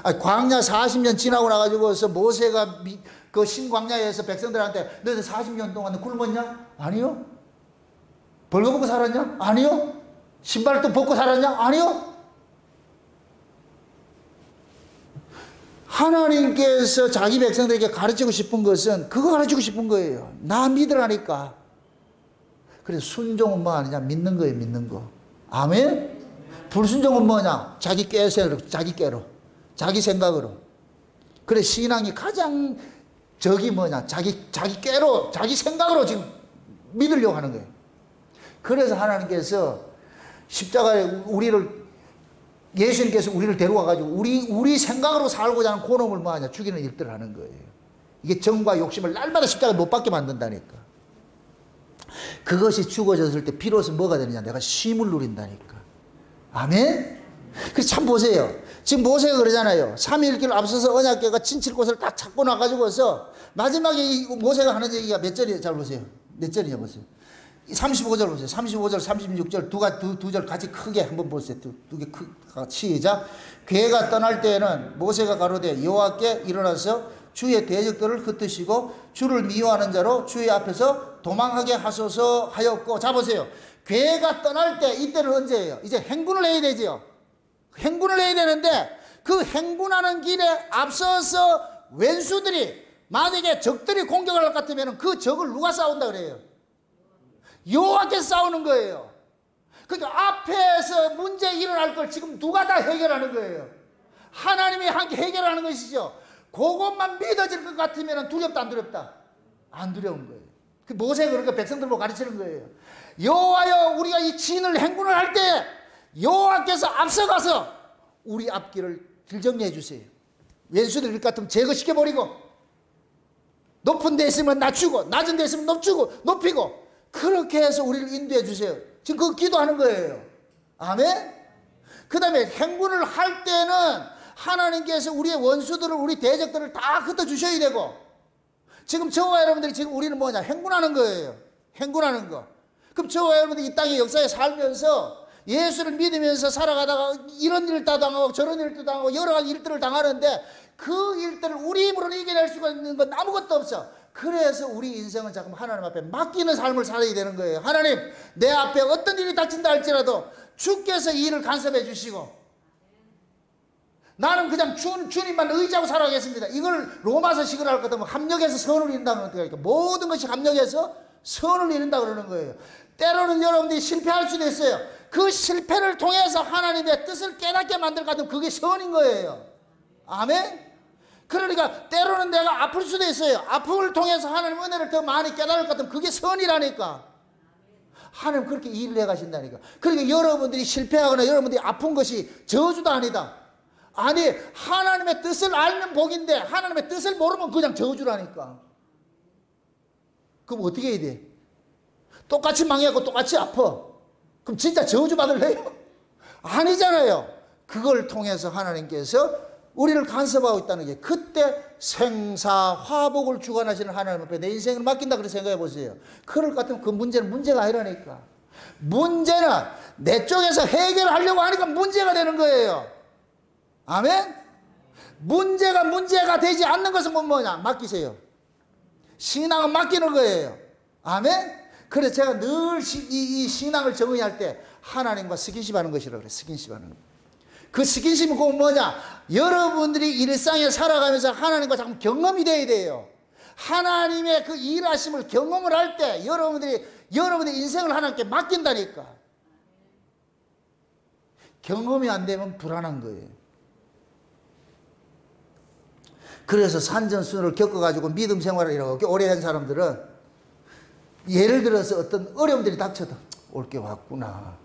광야 40년 지나고 나가지고서 모세가 그 신광야에서 백성들한테 너희들 40년 동안 굶었냐? 아니요. 벌거벗고 살았냐? 아니요. 신발도 벗고 살았냐? 아니요. 하나님께서 자기 백성들에게 가르치고 싶은 것은 그거 가르치고 싶은 거예요. 나 믿으라니까. 그래서 순종은 뭐 아니냐? 믿는 거예요, 믿는 거. 아멘? 불순종은 뭐냐? 자기 깨로, 자기 생각으로. 그래, 신앙이 가장 적이 뭐냐? 자기 깨로, 자기 생각으로 지금 믿으려고 하는 거예요. 그래서 하나님께서 십자가에 예수님께서 우리를 데려와가지고 우리 생각으로 살고자 하는 그놈을 뭐하냐? 죽이는 일들을 하는 거예요. 이게 정과 욕심을 날마다 십자가에 못 박게 만든다니까. 그것이 죽어졌을 때 비로소 뭐가 되느냐? 내가 쉼을 누린다니까. 아멘? 그래서 참 보세요. 지금 모세가 그러잖아요. 3일길 앞서서 언약궤가 진칠 곳을 딱 찾고 나가지고서 마지막에 이 모세가 하는 얘기가 몇 절이에요? 잘 보세요. 몇 절이냐 보세요. 35절 보세요. 35절, 36절 두 절 같이 크게 한번 보세요. 두 개 시작. 괴가 떠날 때에는 모세가 가로되 여호와께 일어나서 주의 대적들을 흩으시고 주를 미워하는 자로 주의 앞에서 도망하게 하소서 하였고. 자 보세요. 괴가 떠날 때 이때는 언제예요? 이제 행군을 해야 되지요. 행군을 해야 되는데 그 행군하는 길에 앞서서 왼수들이 만약에 적들이 공격할 것 같으면 그 적을 누가 싸운다 그래요? 여호와께서 싸우는 거예요. 그러니까 앞에서 문제 일어날 걸 지금 누가 다 해결하는 거예요? 하나님이 함께 해결하는 것이죠. 그것만 믿어질 것 같으면 두렵다 안 두렵다? 안 두려운 거예요. 그 모세가 그러니까 백성들 보고 가르치는 거예요. 여호와여, 우리가 이 진을 행군을 할 때 여호와께서 앞서가서 우리 앞길을 길정리해 주세요. 왼수들 일 같으면 제거시켜버리고, 높은 데 있으면 낮추고, 낮은 데 있으면 높이고, 그렇게 해서 우리를 인도해 주세요. 지금 그거 기도하는 거예요. 아멘? 그 다음에 행군을 할 때는 하나님께서 우리의 원수들을, 우리 대적들을 다 흩어주셔야 되고, 지금 저와 여러분들이 지금 우리는 뭐냐? 행군하는 거예요. 행군하는 거. 그럼 저와 여러분들이 이 땅의 역사에 살면서 예수를 믿으면서 살아가다가 이런 일도 당하고 저런 일도 당하고 여러 가지 일들을 당하는데 그 일들을 우리 힘으로는 이겨낼 수가 있는 건 아무것도 없어. 그래서 우리 인생은 자꾸 하나님 앞에 맡기는 삶을 살아야 되는 거예요. 하나님, 내 앞에 어떤 일이 닥친다 할지라도 주께서 이 일을 간섭해 주시고, 나는 그냥 주님만 의지하고 살아가겠습니다. 이걸 로마서식으로 할 것 같으면 합력해서 선을 이룬다는 어떻게 할까? 모든 것이 합력해서 선을 이룬다 그러는 거예요. 때로는 여러분들이 실패할 수도 있어요. 그 실패를 통해서 하나님의 뜻을 깨닫게 만들 것 같으면 그게 선인 거예요. 아멘? 그러니까 때로는 내가 아플 수도 있어요. 아픔을 통해서 하나님 은혜를 더 많이 깨달을 것 같으면 그게 선이라니까. 하나님 그렇게 일을 해가신다니까. 그러니까 여러분들이 실패하거나 여러분들이 아픈 것이 저주도 아니다. 아니, 하나님의 뜻을 알면 복인데 하나님의 뜻을 모르면 그냥 저주라니까. 그럼 어떻게 해야 돼? 똑같이 망해갖고 똑같이 아파. 그럼 진짜 저주 받을래요? 아니잖아요. 그걸 통해서 하나님께서 우리를 간섭하고 있다는 게, 그때 생사화복을 주관하시는 하나님 앞에 내 인생을 맡긴다 그렇게 생각해 보세요. 그럴 것 같으면 그 문제는 문제가 아니라니까. 문제는 내 쪽에서 해결하려고 하니까 문제가 되는 거예요. 아멘? 문제가 되지 않는 것은 뭐냐? 맡기세요. 신앙은 맡기는 거예요. 아멘? 그래서 제가 늘 이 신앙을 정의할 때 하나님과 스킨십 하는 것이라고 그래요. 스킨십 하는 거. 그 스킨십은 그건 뭐냐? 여러분들이 일상에 살아가면서 하나님과 자꾸 경험이 돼야 돼요. 하나님의 그 일하심을 경험을 할 때 여러분들의 인생을 하나님께 맡긴다니까. 경험이 안 되면 불안한 거예요. 그래서 산전수전을 겪어가지고 믿음 생활을 이렇게 오래 한 사람들은 예를 들어서 어떤 어려움들이 닥쳐도 올 게 왔구나,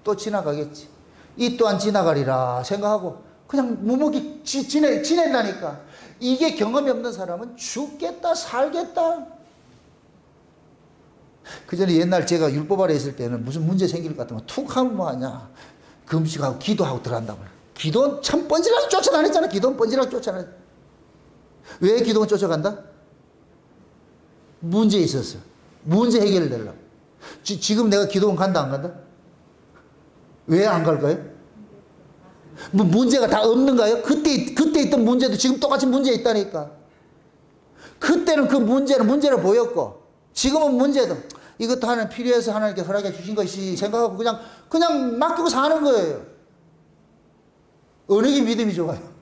또 지나가겠지, 이 또한 지나가리라 생각하고 그냥 묵묵히 지낸다니까. 이게 경험이 없는 사람은 죽겠다 살겠다. 그 전에 옛날 제가 율법 아래 있을 때는 무슨 문제 생길 것 같으면 툭 하면 뭐하냐, 금식하고 기도하고 들어간단 말이야. 기도는 참 뻔질하게 쫓아다녔잖아. 기도는 뻔질하게 쫓아다녔. 왜 기도는 쫓아간다? 문제 있었어. 문제 해결되려고. 지금 내가 기도원 간다 안 간다? 왜 안 갈까요? 뭐 문제가 다 없는가요? 그때 있던 문제도 지금 똑같이 문제 있다니까. 그때는 그 문제를 보였고, 지금은 문제도 이것도 하나님 필요해서 하나님께 허락해 주신 것이 생각하고 그냥 맡기고 사는 거예요. 어느 게 믿음이 좋아요?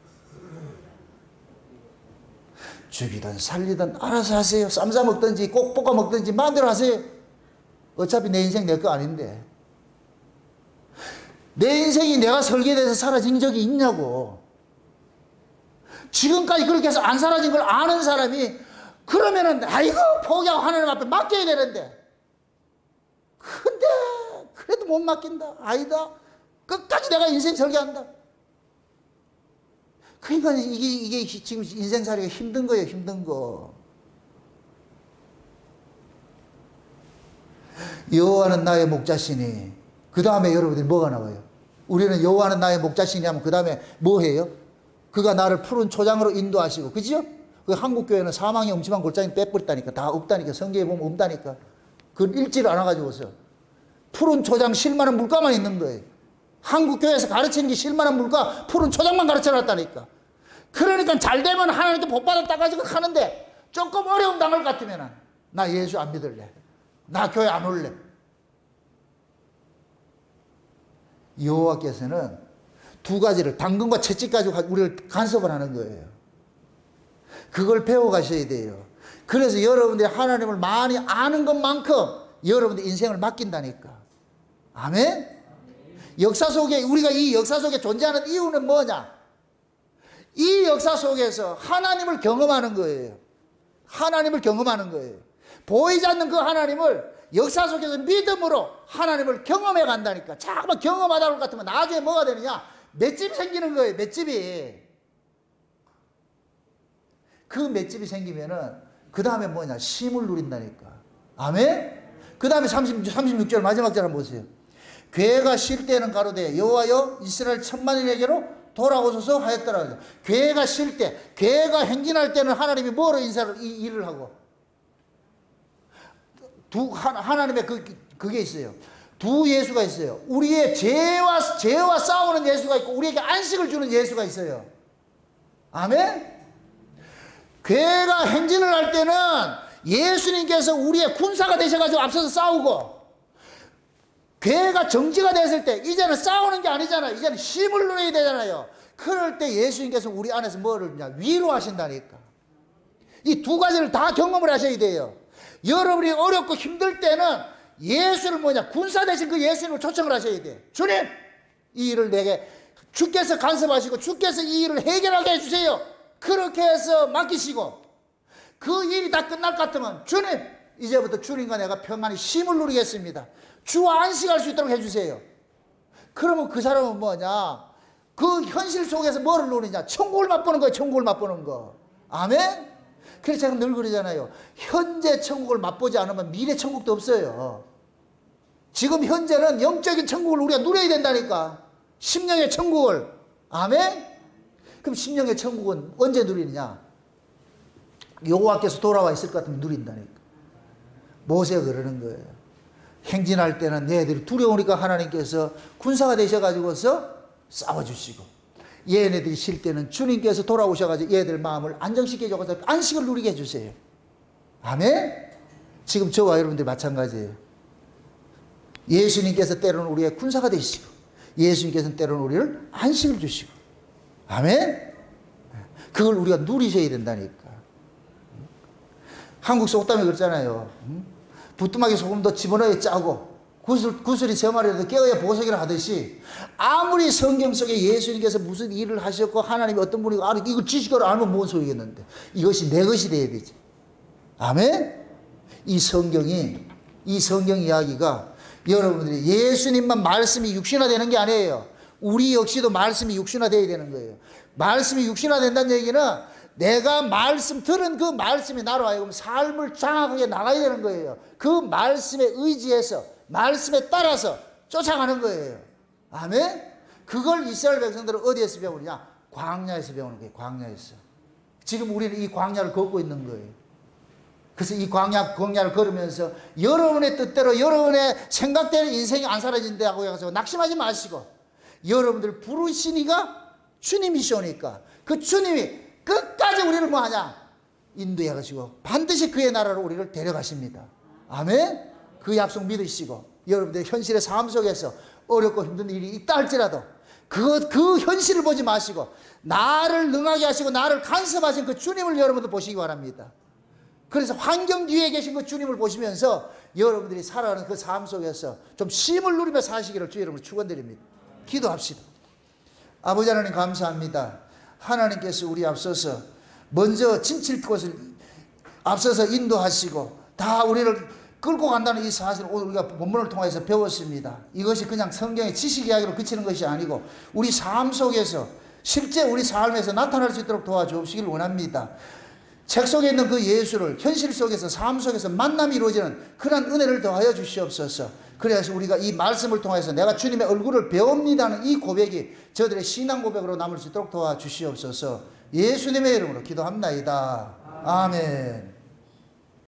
죽이든 살리든 알아서 하세요. 쌈 싸 먹든지 꼭 볶아 먹든지 마음대로 하세요. 어차피 내 인생 내 거 아닌데. 내 인생이 내가 설계돼서 사라진 적이 있냐고. 지금까지 그렇게 해서 안 사라진 걸 아는 사람이 그러면은 아이고 포기하고 하나님 앞에 맡겨야 되는데, 근데 그래도 못 맡긴다. 아니다. 끝까지 내가 인생 설계한다. 그러니까 이게 지금 인생살이가 힘든 거예요. 힘든 거. 여호와는 나의 목자시니, 그 다음에 여러분들이 뭐가 나와요? 우리는 여호와는 나의 목자시니 하면 그 다음에 뭐 해요? 그가 나를 푸른 초장으로 인도하시고, 그죠? 그 한국교회는 사망의 음침한 골짜기 빼버렸다니까. 다 없다니까. 성경에 보면 없다니까. 그걸 읽지를 않아가지고서. 푸른 초장 실만한 물가만 있는 거예요. 한국교회에서 가르치는 게 실만한 물가, 푸른 초장만 가르쳐놨다니까. 그러니까 잘 되면 하나님께 복받아 따가지고 하는데, 조금 어려움 당할 것 같으면 나 예수 안 믿을래. 나 교회 안 올래. 여호와께서는 두 가지를, 당근과 채찍 가지고 우리를 간섭을 하는 거예요. 그걸 배워가셔야 돼요. 그래서 여러분들이 하나님을 많이 아는 것만큼 여러분들 인생을 맡긴다니까. 아멘? 역사 속에, 우리가 이 역사 속에 존재하는 이유는 뭐냐? 이 역사 속에서 하나님을 경험하는 거예요. 하나님을 경험하는 거예요. 보이지 않는 그 하나님을 역사 속에서 믿음으로 하나님을 경험해 간다니까. 자꾸만 경험하다 볼 것 같으면 나중에 뭐가 되느냐? 맷집이 생기는 거예요. 맷집이. 그 맷집이 생기면은 그 다음에 뭐냐? 쉼을 누린다니까. 아멘? 그 다음에 36절 마지막 절 한번 보세요. 괴가 쉴 때는 가로되 여호와여 이스라엘 천만인에게로 돌아오소서 하였더라. 괴가 쉴 때, 괴가 행진할 때는 하나님이 뭐로 일을 하고? 하나님의 그게 있어요. 두 예수가 있어요. 우리의 죄와 싸우는 예수가 있고, 우리에게 안식을 주는 예수가 있어요. 아멘? 괴가 행진을 할 때는 예수님께서 우리의 군사가 되셔가지고 앞서서 싸우고, 괴가 정지가 됐을 때 이제는 싸우는 게 아니잖아요. 이제는 힘을 누려야 되잖아요. 그럴 때 예수님께서 우리 안에서 뭐를 위로하신다니까. 이 두 가지를 다 경험을 하셔야 돼요. 여러분이 어렵고 힘들 때는 예수를 군사 대신 그 예수님을 초청을 하셔야 돼요. 주님, 이 일을 내게 주께서 간섭하시고 주께서 이 일을 해결하게 해주세요. 그렇게 해서 맡기시고, 그 일이 다 끝날 것 같으면 주님, 이제부터 주님과 내가 평안히 쉼을 누리겠습니다. 주와 안식할 수 있도록 해주세요. 그러면 그 사람은 그 현실 속에서 뭐를 누리냐? 천국을 맛보는 거예요. 천국을 맛보는 거. 아멘? 그래서 제가 늘 그러잖아요. 현재 천국을 맛보지 않으면 미래 천국도 없어요. 지금 현재는 영적인 천국을 우리가 누려야 된다니까. 심령의 천국을. 아멘? 그럼 심령의 천국은 언제 누리느냐? 여호와께서 돌아와 있을 것 같으면 누린다니까. 모세가 그러는 거예요. 행진할 때는 얘네들이 두려우니까 하나님께서 군사가 되셔가지고서 싸워주시고, 얘네들이 쉴 때는 주님께서 돌아오셔가지고 얘들 마음을 안정시켜줘서 안식을 누리게 해주세요. 아멘? 지금 저와 여러분들 마찬가지예요. 예수님께서 때로는 우리의 군사가 되시고, 예수님께서는 때로는 우리를 안식을 주시고. 아멘? 그걸 우리가 누리셔야 된다니까. 한국 속담에 그렇잖아요. 부뚜막에 소금 더 집어넣어 짜고 구슬이 세 마리라도 깨어야 보석이라 하듯이, 아무리 성경 속에 예수님께서 무슨 일을 하셨고 하나님이 어떤 분이고 이거 지식을 알면 뭔 소리겠는데, 이것이 내 것이 돼야 되지. 아멘? 이 성경 이야기가 여러분들이 예수님만 말씀이 육신화되는 게 아니에요. 우리 역시도 말씀이 육신화되어야 되는 거예요. 말씀이 육신화된다는 얘기는 내가 말씀 들은 그 말씀이 나로 하여금 삶을 장악하게 나가야 되는 거예요. 그 말씀에 의지해서 말씀에 따라서 쫓아가는 거예요. 아멘? 그걸 이스라엘 백성들은 어디에서 배우느냐? 광야에서 배우는 거예요. 광야에서. 지금 우리는 이 광야를 걷고 있는 거예요. 그래서 이 광야를 걸으면서 여러분의 뜻대로 여러분의 생각대로 인생이 안 사라진다고 해서 낙심하지 마시고, 여러분들 부르시니까 주님이시오니까 그 주님이 끝까지 우리를 뭐하냐? 인도해가지고 반드시 그의 나라로 우리를 데려가십니다. 아멘. 그 약속 믿으시고, 여러분들 현실의 삶 속에서 어렵고 힘든 일이 있다 할지라도 그 현실을 보지 마시고 나를 능하게 하시고 나를 간섭하신 그 주님을 여러분들 보시기 바랍니다. 그래서 환경 뒤에 계신 그 주님을 보시면서 여러분들이 살아가는 그 삶 속에서 좀 쉼을 누리며 사시기를 주 여러분을 축원드립니다. 기도합시다. 아버지 하나님 감사합니다. 하나님께서 우리 앞서서 먼저 진칠 곳을 앞서서 인도하시고 다 우리를 끌고 간다는 이 사실을 오늘 우리가 본문을 통해서 배웠습니다. 이것이 그냥 성경의 지식 이야기로 그치는 것이 아니고 우리 삶 속에서 실제 우리 삶에서 나타날 수 있도록 도와주시길 원합니다. 책 속에 있는 그 예수를 현실 속에서 삶 속에서 만남이 이루어지는 그런 은혜를 더하여 주시옵소서. 그래서 우리가 이 말씀을 통해서 내가 주님의 얼굴을 배웁니다는 이 고백이 저들의 신앙 고백으로 남을 수 있도록 도와주시옵소서. 예수님의 이름으로 기도합나이다. 아멘.